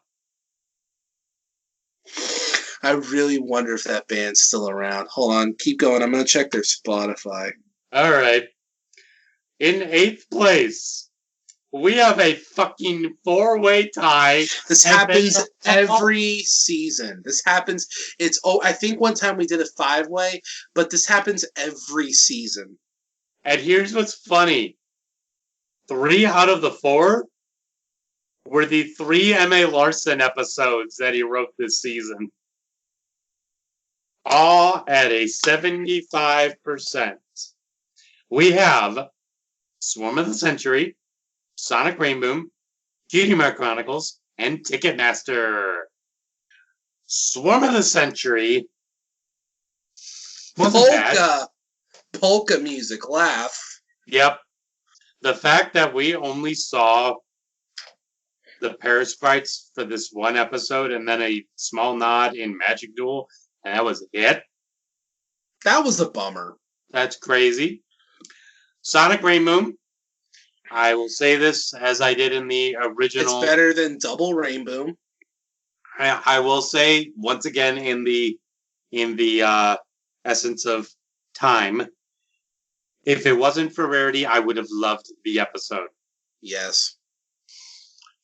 I really wonder if that band's still around. Hold on, keep going. I'm going to check their Spotify.
All right. In 8th place, we have a fucking 4-way tie.
This happens every season. This happens. I think one time we did a 5-way, but this happens every season.
And here's what's funny. 3 out of the 4 were the 3 M.A. Larson episodes that he wrote this season. All at a 75%. We have Swarm of the Century, Sonic Rainboom, Cutie Mark Chronicles, and Ticketmaster. Swarm of the Century wasn't bad.
Polka music, laugh.
Yep. The fact that we only saw the Paris Sprites for this one episode and then a small nod in Magic Duel, and that was it.
That was a bummer.
That's crazy. Sonic Rainbow. I will say this as I did in the original.
It's better than Double Rainbow.
I will say once again in the essence of time. If it wasn't for Rarity, I would have loved the episode.
Yes.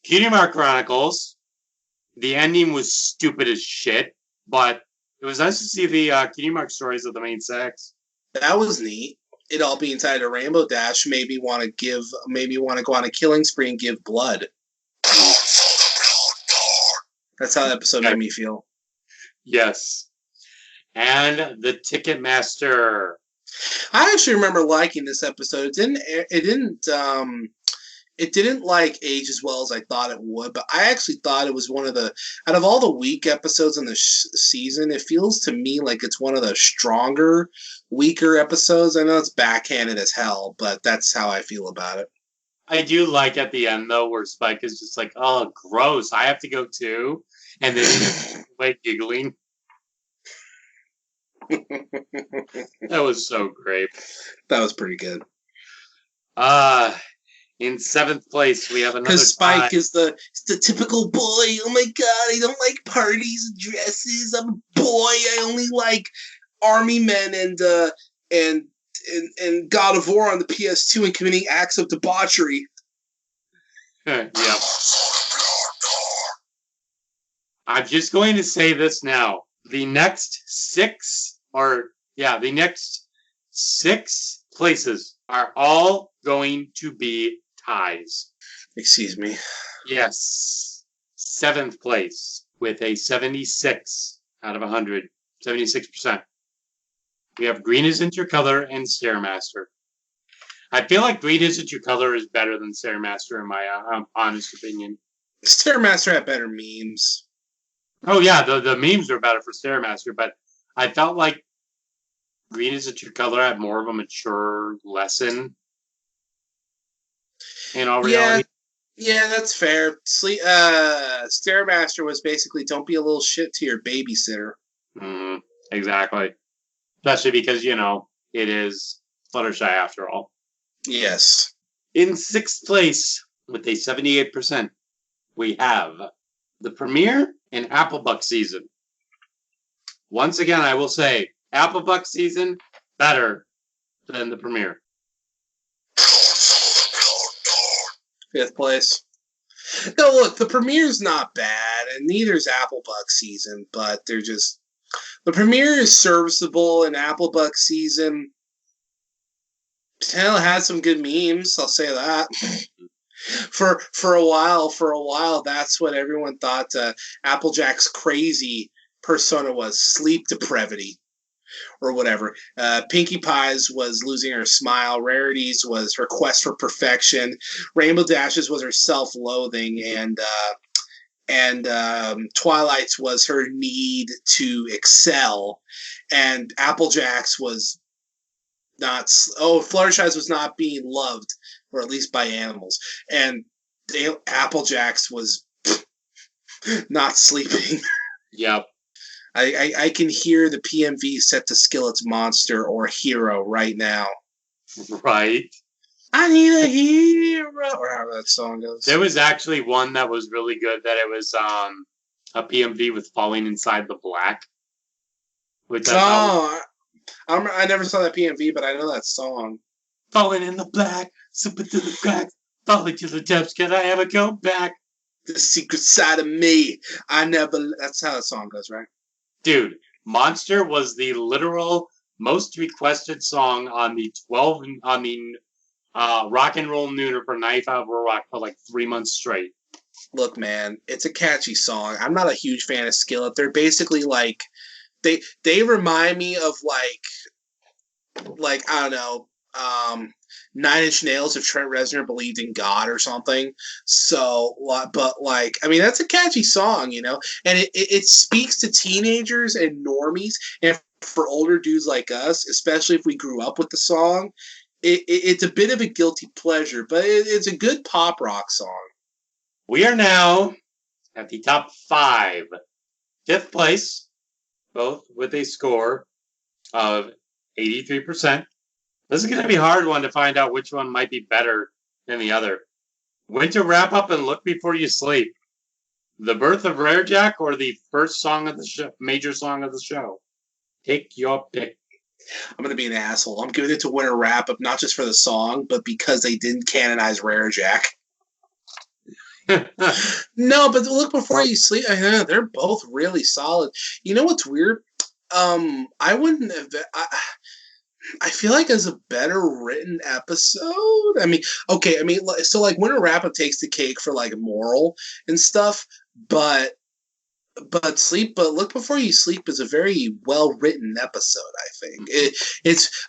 Cutie Mark Chronicles. The ending was stupid as shit, but it was nice to see the Cutie Mark stories of the main sex.
That was neat. It all being tied to Rainbow Dash made me want to go on a killing spree and give blood. That's how the episode made me feel.
Yes. And the Ticketmaster.
I actually remember liking this episode. It didn't like age as well as I thought it would, but I actually thought it was one of the, out of all the weak episodes in the season, it feels to me like it's one of the stronger, weaker episodes. I know it's backhanded as hell, but that's how I feel about it.
I do like at the end, though, where Spike is just like, oh, gross, I have to go too. And then he's like giggling. That was so great.
That was pretty good.
In 7th place, we have another.
Because Spike is the typical boy. Oh my god, I don't like parties and dresses. I'm a boy. I only like army men and God of War on the PS2 and committing acts of debauchery.
Yeah. I'm just going to say this now. The next 6 places are all going to be ties.
Excuse me.
Yes. 7th place with a 76 out of 100. 76%. We have Green Isn't Your Color and Stairmaster. I feel like Green Isn't Your Color is better than Stairmaster in my honest opinion.
Stairmaster had better memes.
Oh yeah, the memes are better for Stairmaster, but I felt like Green Isn't Your Color had more of a mature lesson in all reality.
Yeah, that's fair. Stairmaster was basically don't be a little shit to your babysitter.
Exactly. Especially because, it is Fluttershy after all.
Yes.
In 6th place, with a 78%, we have the premiere and Applebuck season. Once again, I will say, Applebuck season, better than the premiere.
5th place. No, look, the premiere's not bad, and neither's Applebuck season, but they're just... The premiere is serviceable, and Applebuck season... Hell, had some good memes, I'll say that. For a while, that's what everyone thought Applejack's crazy persona was, sleep depravity, or whatever. Pinkie Pie's was losing her smile. Rarity's was her quest for perfection. Rainbow Dash's was her self-loathing, and Twilight's was her need to excel, and Applejack's was not. Fluttershy's was not being loved, or at least by animals, and Applejack's was not sleeping.
Yep.
I can hear the PMV set to Skillet's Monster or Hero right now.
Right.
I need a hero, or however that song goes.
There was actually one that was really good. That it was a PMV with Falling Inside the Black. Which
I never saw that PMV, but I know that song.
Falling in the black, slipping through the cracks, falling to the depths. Can I ever go back?
The secret side of me. That's how the song goes, right?
Dude, Monster was the literal most requested song on the Rock and Roll Nooner for 95 Rock for like 3 months straight.
Look, man, it's a catchy song. I'm not a huge fan of Skillet. They're basically like they remind me of like I don't know, 9 Inch Nails if Trent Reznor believed in God or something. So, but like, I mean, that's a catchy song, and it speaks to teenagers and normies, and for older dudes like us, especially if we grew up with the song, it's a bit of a guilty pleasure, but it's a good pop rock song.
We are now at the top 5. 5th place, both with a score of 83%. This is going to be a hard one to find out which one might be better than the other. Winter Wrap Up and Look Before You Sleep. The Birth of Rare Jack or the first song of the show, major song of the show? Take your pick.
I'm going to be an asshole. I'm giving it to Winter Wrap Up, not just for the song, but because they didn't canonize Rare Jack. No, but Look Before You Sleep, they're both really solid. You know what's weird? I wouldn't have... I feel like as a better written episode. So like Winter Wrap Up takes the cake for like moral and stuff, but Look Before You Sleep is a very well written episode. I think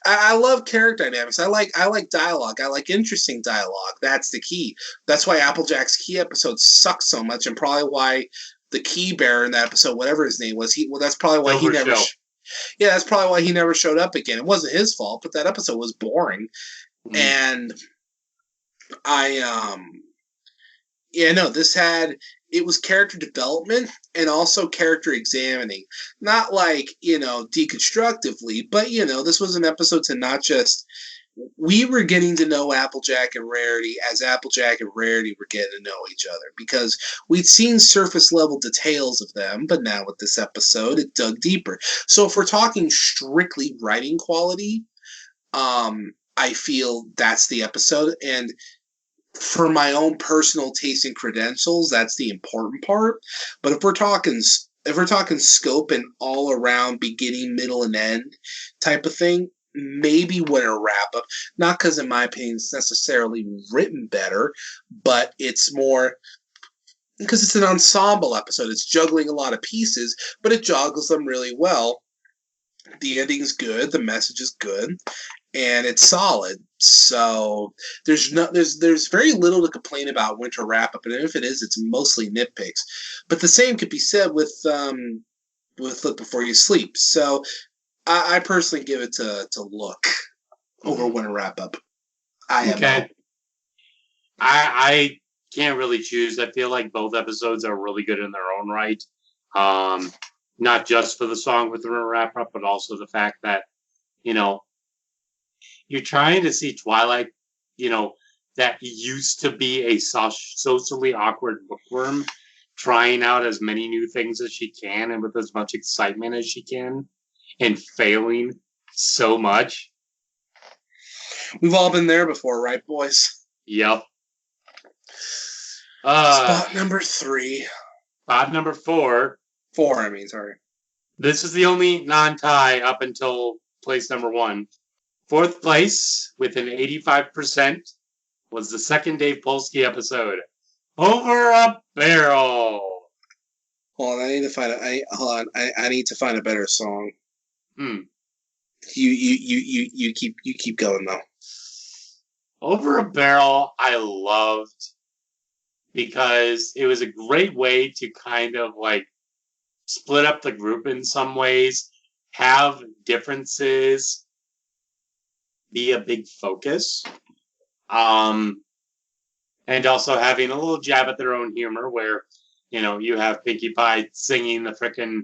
I love character dynamics. I like dialogue. I like interesting dialogue. That's the key. That's why Applejack's key episode sucks so much, and probably why the key bearer in that episode, whatever his name was, that's probably why he never. Yeah, that's probably why he never showed up again. It wasn't his fault, but that episode was boring. Mm. And it was character development and also character examining. Not like, deconstructively, but, this was an episode to not just... We were getting to know Applejack and Rarity as Applejack and Rarity were getting to know each other, because we'd seen surface level details of them, but now with this episode, it dug deeper. So if we're talking strictly writing quality, I feel that's the episode. And for my own personal taste and credentials, that's the important part. But if we're talking scope and all around beginning, middle, and end type of thing, maybe Winter Wrap Up. Not because, in my opinion, it's necessarily written better, but it's more because it's an ensemble episode. It's juggling a lot of pieces, but it juggles them really well. The ending's good, the message is good, and it's solid. So there's very little to complain about Winter Wrap Up, and if it is, it's mostly nitpicks. But the same could be said with Look Before You Sleep. So I personally give it to Look over Winter Wrap Up.
I can't really choose. I feel like both episodes are really good in their own right. Not just for the song with the Wrap Up, but also the fact that, you're trying to see Twilight, that used to be a socially awkward bookworm, trying out as many new things as she can and with as much excitement as she can, and failing so much.
We've all been there before, right, boys?
Yep.
Spot number 3.
Spot number 4.
4, sorry.
This is the only non-tie up until place number 1. 4th place, with an 85%, was the second Dave Polsky episode, Over a Barrel.
Hold on, I need to find a better song. You keep going though.
Over a Barrel I loved because it was a great way to kind of like split up the group in some ways, have differences be a big focus, and also having a little jab at their own humor where, you have Pinkie Pie singing the frickin',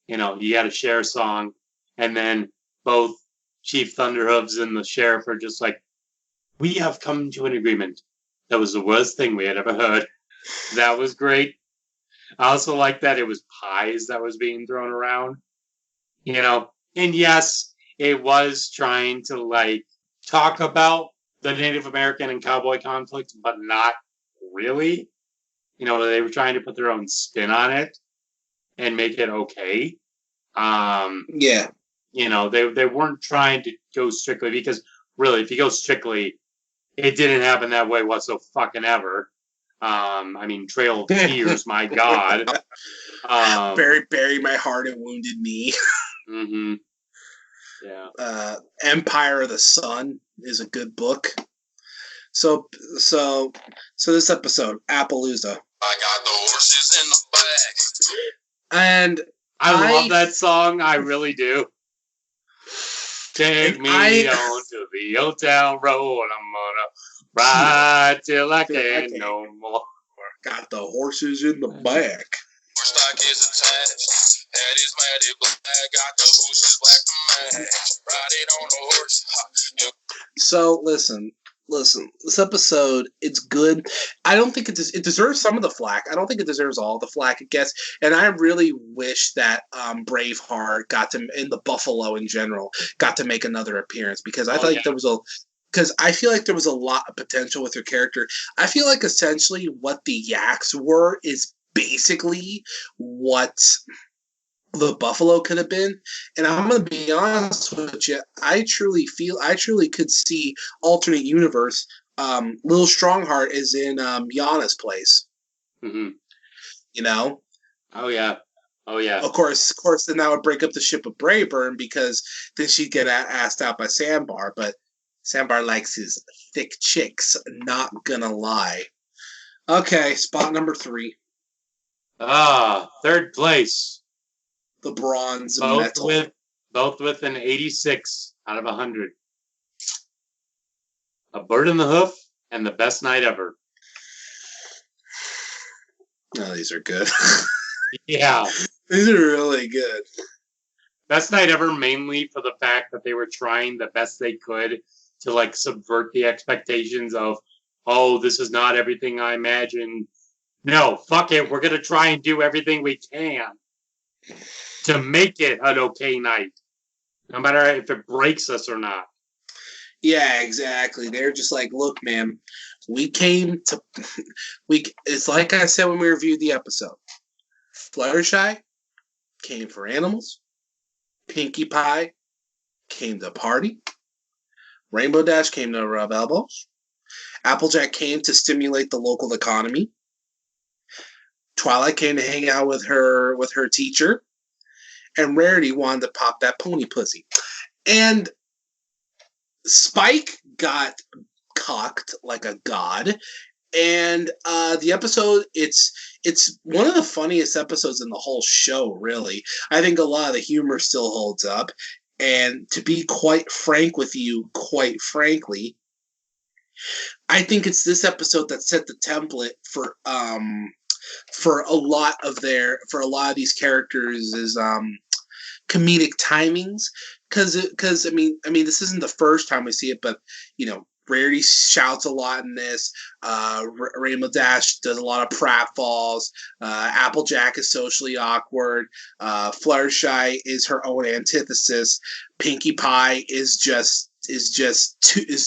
you gotta share song, and then both Chief Thunderhooves and the sheriff are just like, we have come to an agreement. That was the worst thing we had ever heard. That was great. I also like that it was pies that was being thrown around, and yes, it was trying to like talk about the Native American and cowboy conflict, but not really. They were trying to put their own spin on it and make it okay.
Yeah.
They weren't trying to go strictly, because really, if you go strictly, it didn't happen that way whatsoever fucking ever. Trail of Tears, my God.
Bury my heart in wounded knee.
Mm-hmm. Yeah.
Empire of the Sun is a good book. So this episode, Appaloosa. I got the horses in the back. And
I love that song. I really do. Take me on to the old town road. I'm gonna ride till I can't no more.
Got the horses in the back.
Stock is attached,
is mad, black, got the bushes black to mad, riding on a horse. So listen, this episode, it's good. I don't think it deserves some of the flack. I don't think it deserves all the flack it gets. And I really wish that Braveheart got to, and the Buffalo in general, got to make another appearance, because I feel like there was a lot of potential with her character. I feel like essentially what the Yaks were is basically what the Buffalo could have been. And I'm going to be honest with you, I truly could see alternate universe. Little Strongheart is in Yana's place.
Mm-hmm.
You know?
Oh yeah.
Of course, then that would break up the ship of Brayburn, because then she'd get asked out by Sandbar. But Sandbar likes his thick chicks, not gonna lie. Okay, spot number 3.
Third place.
The bronze medal.
Both with an 86 out of 100. A Bird in the Hoof and The Best Night Ever.
Oh, these are good.
Yeah.
These are really good.
Best Night Ever mainly for the fact that they were trying the best they could to like subvert the expectations of, oh, this is not everything I imagined. No, fuck it. We're going to try and do everything we can to make it an okay night, no matter if it breaks us or not.
Yeah, exactly. They're just like, look, man, it's like I said when we reviewed the episode. Fluttershy came for animals. Pinkie Pie came to party. Rainbow Dash came to rub elbows. Applejack came to stimulate the local economy. Twilight came to hang out with her teacher. And Rarity wanted to pop that pony pussy. And Spike got cocked like a god. And the episode, it's one of the funniest episodes in the whole show, really. I think a lot of the humor still holds up. And to be quite frank with you, quite frankly, I think it's this episode that set the template for a lot of these characters is comedic timings, because I mean this isn't the first time we see it, but you know, Rarity shouts a lot in this. Rainbow Dash does a lot of pratfalls. Applejack is socially awkward. Fluttershy is her own antithesis. Pinkie Pie is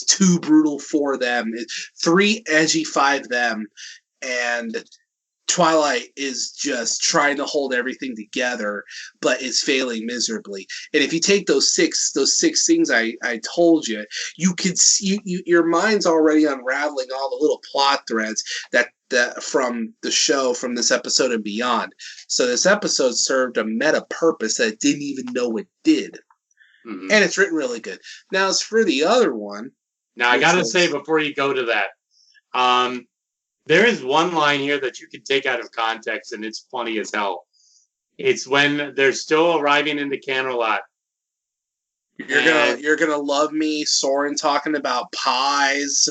too brutal for them. 3 edgy, 5 them, and Twilight is just trying to hold everything together, but is failing miserably. And if you take those six things I told you, you could see your mind's already unraveling all the little plot threads that from the show, from this episode and beyond. So this episode served a meta purpose that it didn't even know it did. Mm-hmm. And it's written really good. Now, as for the other one,
now I gotta say before you go to that, there is one line here that you can take out of context, and it's funny as hell. It's when they're still arriving into Camelot.
You're gonna love me, Soren, talking about pies.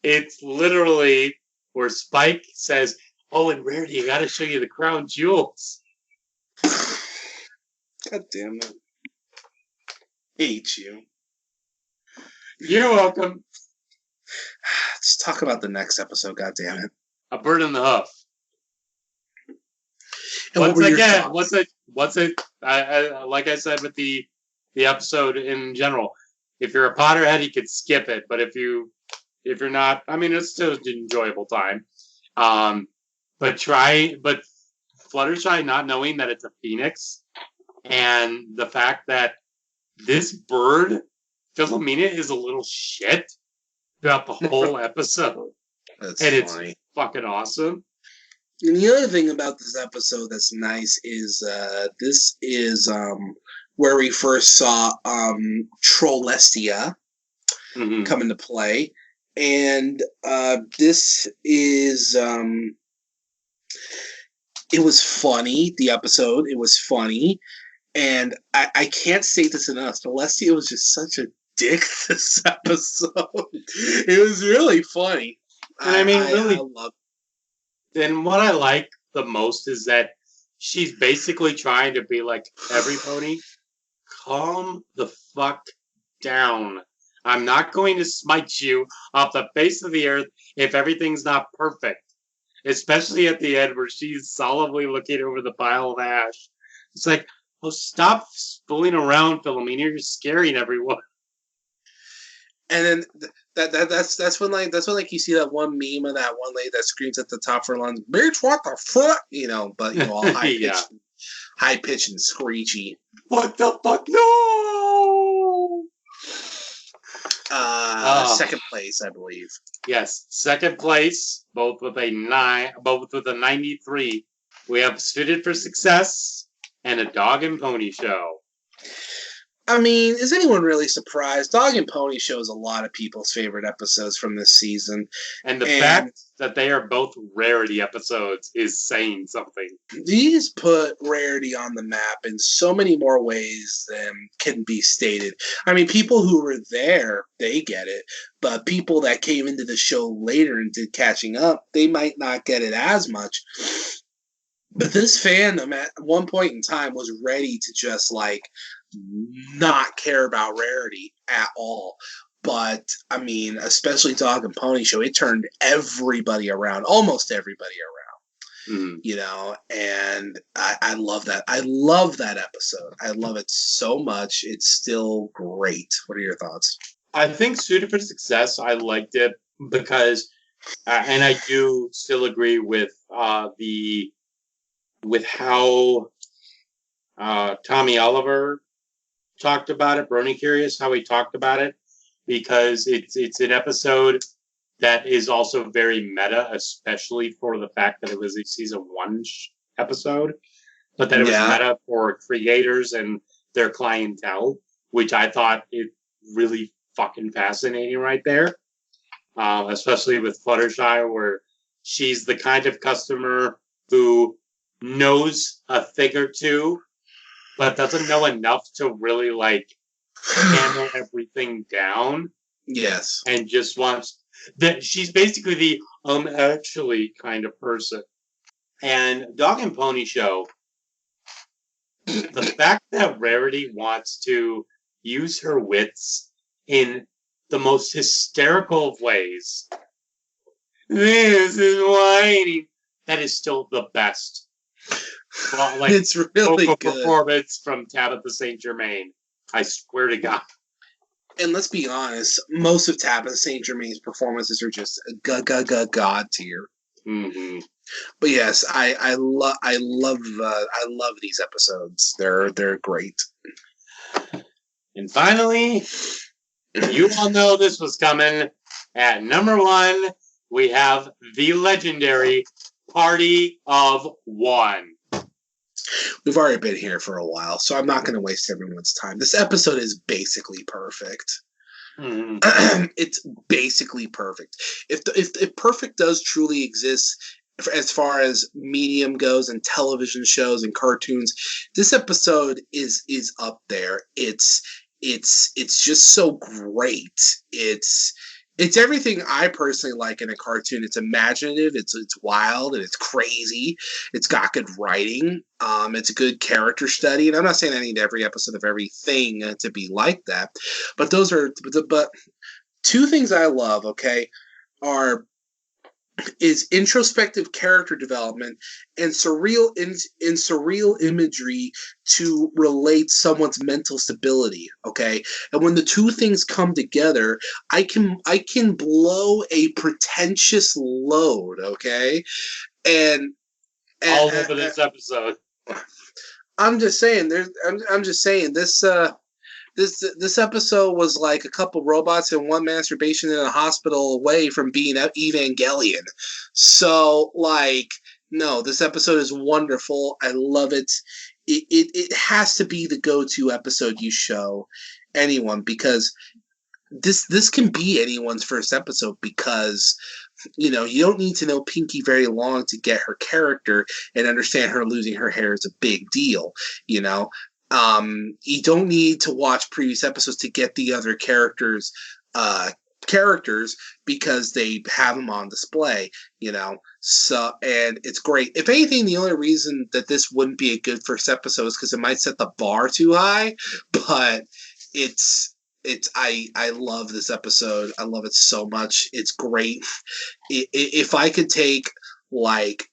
It's literally where Spike says, "Oh, and Rarity, I gotta show you the crown jewels."
God damn it! Hate you.
You're welcome.
Let's talk about the next episode. God damn it!
A Bird in the Hoof.
And
once again, like I said with the episode in general, if you're a Potterhead, you could skip it. But if you're not, I mean, it's still an enjoyable time. But Fluttershy not knowing that it's a phoenix, and the fact that this bird, Philomena, is a little shit throughout the whole episode.
That's
and
funny.
It's fucking awesome.
And the other thing about this episode that's nice is this is where we first saw Trollestia come into play. And this is it was funny, the episode. It was funny. And I can't say this enough. Trollestia was just such a dick this episode. It was really funny.
And I mean, really,
I love.
And what I like the most is that she's basically trying to be like, everybody, calm the fuck down. I'm not going to smite you off the face of the earth if everything's not perfect. Especially at the end where she's solemnly looking over the pile of ash. It's like, oh, stop fooling around, Philomena. You're scaring everyone.
And then that's when you see that one meme of that one lady that screams at the top of her lungs, "Bitch, what the fuck?" But all high pitched, high pitched and screechy.
What the fuck? No.
Second place, I believe.
Yes, second place, both with a 93. We have Suited for Success and A Dog and Pony Show.
I mean, is anyone really surprised? Dog and Pony Show is a lot of people's favorite episodes from this season.
And the fact that they are both Rarity episodes is saying something.
These put Rarity on the map in so many more ways than can be stated. I mean, people who were there, they get it. But people that came into the show later and did catching up, they might not get it as much. But this fandom at one point in time was ready to just not care about Rarity at all. But I mean, especially Dog and Pony Show, it turned everybody around, almost everybody around. And I love that. I love that episode. I love it so much. It's still great. What are your thoughts?
I think Suited for Success, I liked it because, and I do still agree with how Tommy Oliver talked about it, Brony Curious, how he talked about it, because it's an episode that is also very meta, especially for the fact that it was a season 1 episode, but that it was meta for creators and their clientele, which I thought it really fucking fascinating right there, especially with Fluttershy, where she's the kind of customer who knows a thing or two, but doesn't know enough to really hammer everything down.
Yes.
And just wants that. She's basically the actually kind of person. And Dog and Pony Show, the fact that Rarity wants to use her wits in the most hysterical of ways. This is whining. That is still the best.
It's really good
performance from Tabitha St. Germain. I swear to God.
And let's be honest, most of Tabitha St. Germain's performances are just god tier.
Mm-hmm.
But yes, I love these episodes. They're great.
And finally, you all know this was coming. At number 1, we have the legendary Party of One.
We've already been here for a while, so I'm not going to waste everyone's time. This episode is basically perfect.
Mm-hmm.
It's basically perfect. If perfect does truly exist as far as medium goes and television shows and cartoons, this episode is up there. It's just so great. It's everything I personally like in a cartoon. It's imaginative, it's wild, and it's crazy. It's got good writing. It's a good character study. And I'm not saying I need every episode of everything to be like that. But but two things I love, is introspective character development and surreal imagery to relate someone's mental stability. Okay, and when the two things come together, I can blow a pretentious load. Okay, and
all over this episode.
I'm just saying. I'm just saying this. This episode was like a couple robots and one masturbation in a hospital away from being Evangelion. So, no, this episode is wonderful. I love it. It has to be the go-to episode you show anyone, because this can be anyone's first episode, because you don't need to know Pinky very long to get her character and understand her losing her hair is a big deal. You don't need to watch previous episodes to get the other characters' characters because they have them on display, you know. So, and it's great. If anything, the only reason that this wouldn't be a good first episode is because it might set the bar too high. But I love this episode. I love it so much. It's great. If I could take, like,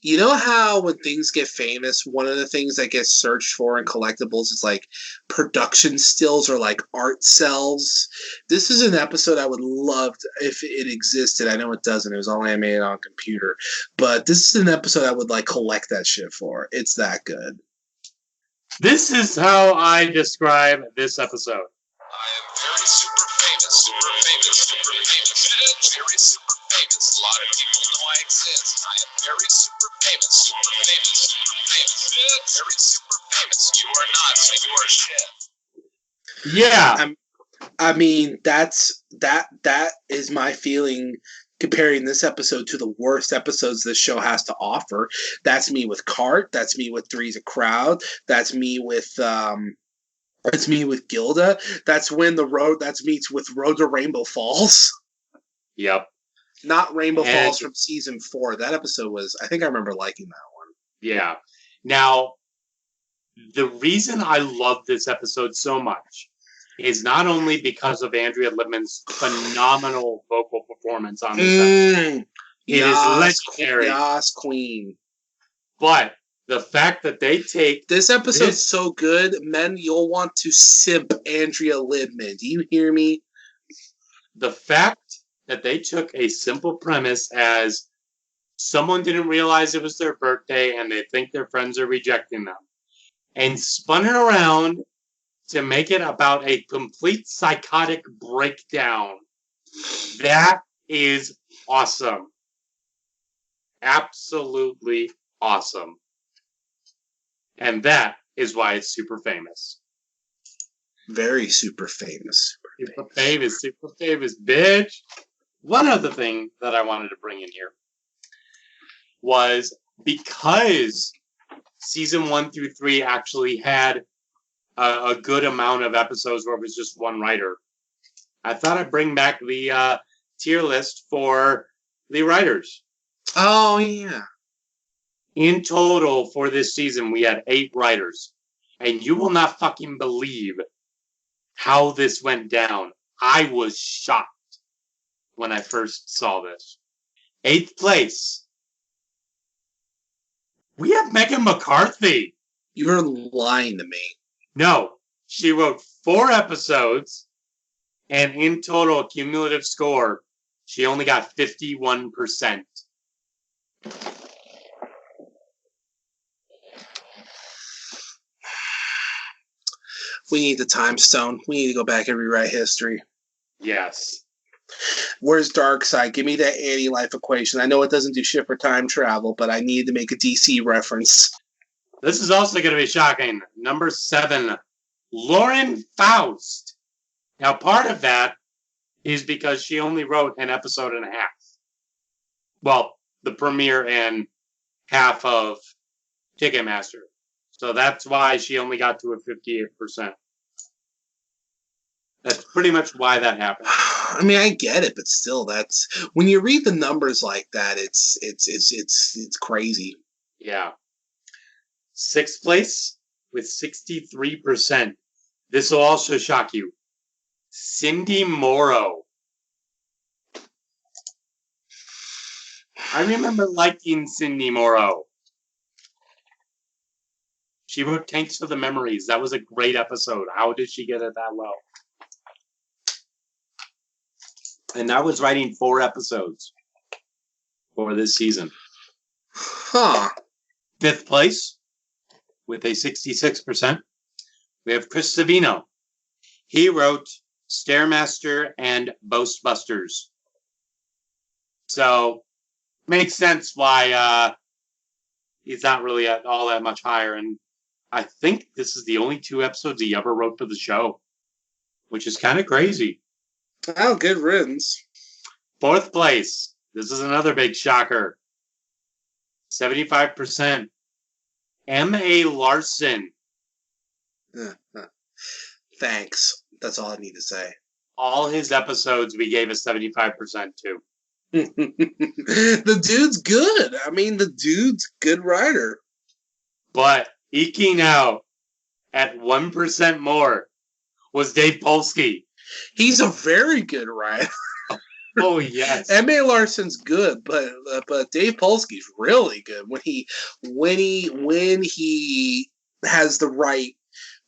you know how when things get famous, one of the things that gets searched for in collectibles is like production stills or like art cells. This is an episode I would love if it existed. I know it doesn't. It was all animated on computer. But this is an episode I would like collect that shit for. It's that good.
This is how I describe this episode.
I am very super famous, super famous, super famous, very super famous. A lot of people know I exist. I am very super famous, super famous, super famous, very super famous. You are not, so you are shit.
Yeah.
I mean, that is my feeling comparing this episode to the worst episodes this show has to offer. That's me with Cart. That's me with Three's a Crowd. That's me with That's me with Gilda. That's me with Road to Rainbow Falls.
Yep.
Not Rainbow Falls from season 4. That episode was, I think I remember liking that one.
Yeah. Now, the reason I love this episode so much is not only because of Andrea Libman's phenomenal vocal performance on this episode. It is legendary.
Yas, queen.
But the fact that they take...
This episode's so good, men, you'll want to simp Andrea Libman. Do you hear me?
The fact that they took a simple premise as someone didn't realize it was their birthday and they think their friends are rejecting them, and spun it around to make it about a complete psychotic breakdown. That is awesome. Absolutely awesome. And that is why it's super famous.
Very super famous.
Super famous, bitch. One other thing that I wanted to bring in here was because season 1 through 3 actually had a good amount of episodes where it was just one writer, I thought I'd bring back the tier list for the writers.
Oh, yeah.
In total for this season, we had 8 writers. And you will not fucking believe how this went down. I was shocked when I first saw this. 8th place. We have Megan McCarthy.
You're lying to me.
No, she wrote 4 episodes, and in total cumulative score, she only got 51%.
We need the time stone. We need to go back and rewrite history.
Yes.
Where's Darkseid? Give me that anti-life equation. I know it doesn't do shit for time travel, but I need to make a DC reference.
This is also going to be shocking. Number 7, Lauren Faust. Now, part of that is because she only wrote an episode and a half. Well, the premiere and half of Ticketmaster. So that's why she only got to a 58%. That's pretty much why that happened.
I mean, I get it, but still, that's when you read the numbers like that, it's crazy.
Yeah. 6th place with 63%. This will also shock you. Cindy Morrow. I remember liking Cindy Morrow. She wrote Tanks for the Memories. That was a great episode. How did she get it that low? And I was writing 4 episodes for this season.
Huh.
5th place with a 66%. We have Chris Savino. He wrote Stairmaster and Ghostbusters. So, makes sense why he's not really all that much higher. And I think this is the only 2 episodes he ever wrote for the show, which is kind of crazy.
Oh, good riddance.
4th place. This is another big shocker. 75%. M.A. Larson.
Thanks. That's all I need to say.
all his episodes we gave a 75% to.
The dude's good. I mean, the dude's good writer.
But eking out at 1% more was Dave Polsky.
He's a very good writer.
Oh, yes.
M.A. Larson's good, but Dave Polsky's really good when he has the right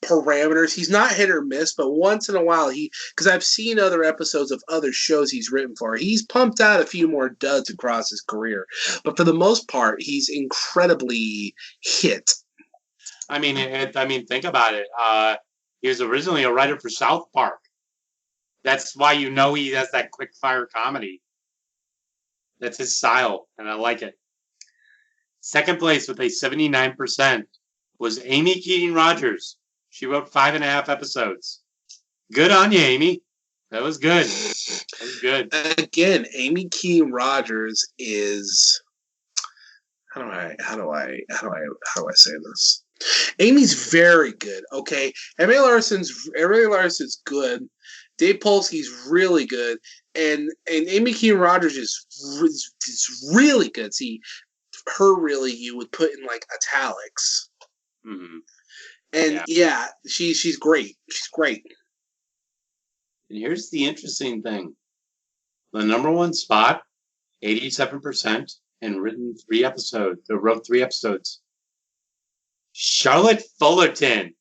parameters. He's not hit or miss, but once in a while because I've seen other episodes of other shows he's written for. He's pumped out a few more duds across his career, but for the most part, he's incredibly hit.
I mean, think about it. He was originally a writer for South Park. That's why he has that quick fire comedy. That's his style, and I like it. Second place with a 79% was Amy Keating Rogers. She wrote 5.5 episodes. Good on you, Amy. That was good. That was good.
Again, Amy Keating Rogers is how do I say this? Amy's very good. Okay, M.A. Larson's good. Dave Polsky's really good, and Amy Keating Rogers is really good. See, her really you would put in like italics.
Mm-hmm.
And yeah, she's great. She's great.
And here's the interesting thing: the number one spot, 87%, and written 3 episodes. Or wrote 3 episodes. Charlotte Fullerton.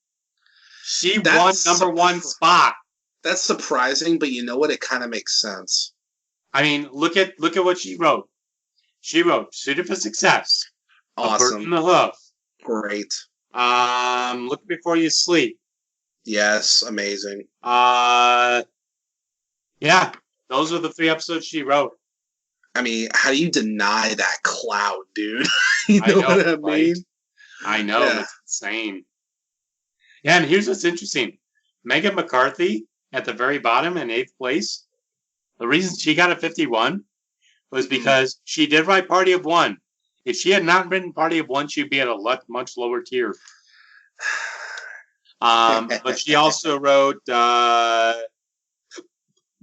She won number one spot.
That's surprising, but you know what? It kind of makes sense.
I mean, look at what she wrote. She wrote Suited for Success.
Awesome.
A Bird in the Hoof.
Great.
Look Before You Sleep.
Yes, amazing.
Yeah, those are the 3 episodes she wrote.
I mean, how do you deny that clout, dude? You know what I mean?
I know, it's insane. Yeah, and here's what's interesting. Megan McCarthy at the very bottom in 8th place. The reason she got a 51 was because she did write Party of One. If she had not written Party of One, she'd be at a much lower tier. But she also wrote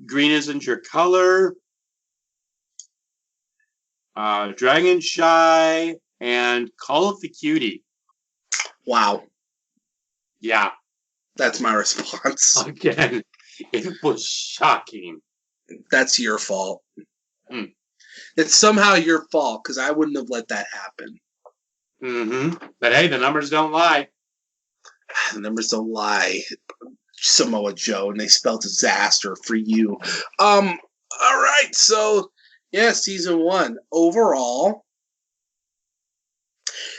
Green Isn't Your Color, Dragon Shy, and Call of the Cutie.
Wow.
Yeah.
That's my response.
Again, it was shocking.
That's your fault. It's somehow your fault, because I wouldn't have let that happen.
Mm-hmm. But hey, the numbers don't lie.
The numbers don't lie. Samoa Joe, and they spelled disaster for you. All right, so yeah, season 1 overall.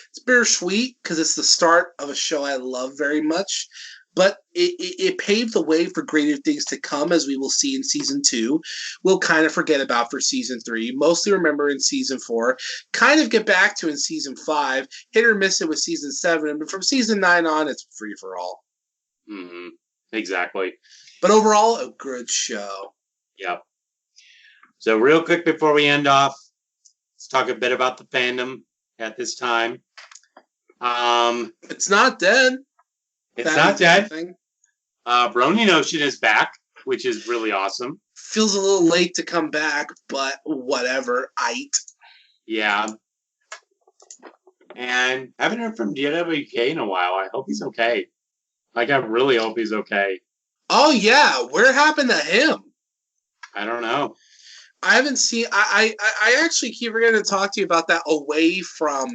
It's bittersweet because it's the start of a show I love very much, but it paved the way for greater things to come, as we will see in season 2. We'll kind of forget about for season 3, mostly remember in season 4, kind of get back to in season 5, hit or miss it with season 7, but from season 9 on, it's free for all.
Mm-hmm. Exactly.
But overall, a good show.
Yep. So real quick before we end off, let's talk a bit about the fandom at this time.
It's not dead.
It's not dead. Brony Notion is back, which is really awesome.
Feels a little late to come back, but whatever.
Yeah. And haven't heard from DWK in a while. I hope he's okay. Like, I really hope he's okay.
Oh, yeah. Where happened to him?
I don't know.
I haven't seen... I actually keep forgetting to talk to you about that away from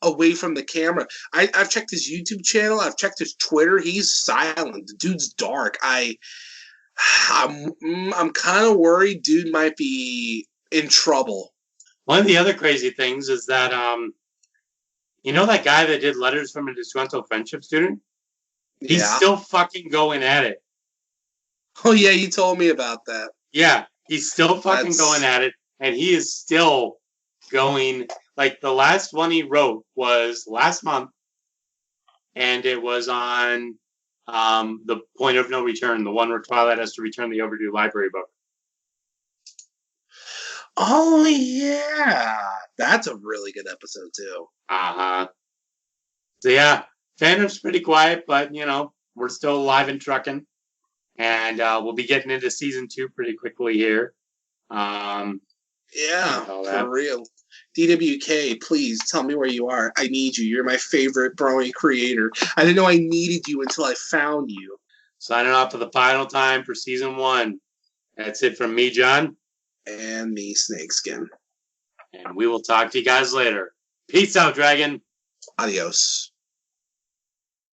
the camera. I've checked his YouTube channel. I've checked his Twitter. He's silent. The dude's dark. I'm kind of worried dude might be in trouble.
One of the other crazy things is that, you know that guy that did Letters from a Disgruntled Friendship Student? He's still fucking going at it.
Oh, yeah, you told me about that.
Yeah, he's still fucking going at it, and he is still going... Like, the last one he wrote was last month, and it was on The Point of No Return, the one where Twilight has to return the overdue library book.
Oh, yeah. That's a really good episode, too.
Uh-huh. So, yeah, fandom's pretty quiet, but, you know, we're still alive and trucking. And we'll be getting into season 2 pretty quickly here.
Yeah, for real. DWK, please tell me where you are. I need you. You're my favorite Brony creator. I didn't know I needed you until I found you.
Signing off for the final time for season 1. That's it from me, John.
And me, Snakeskin.
And we will talk to you guys later. Peace out, Dragon.
Adios.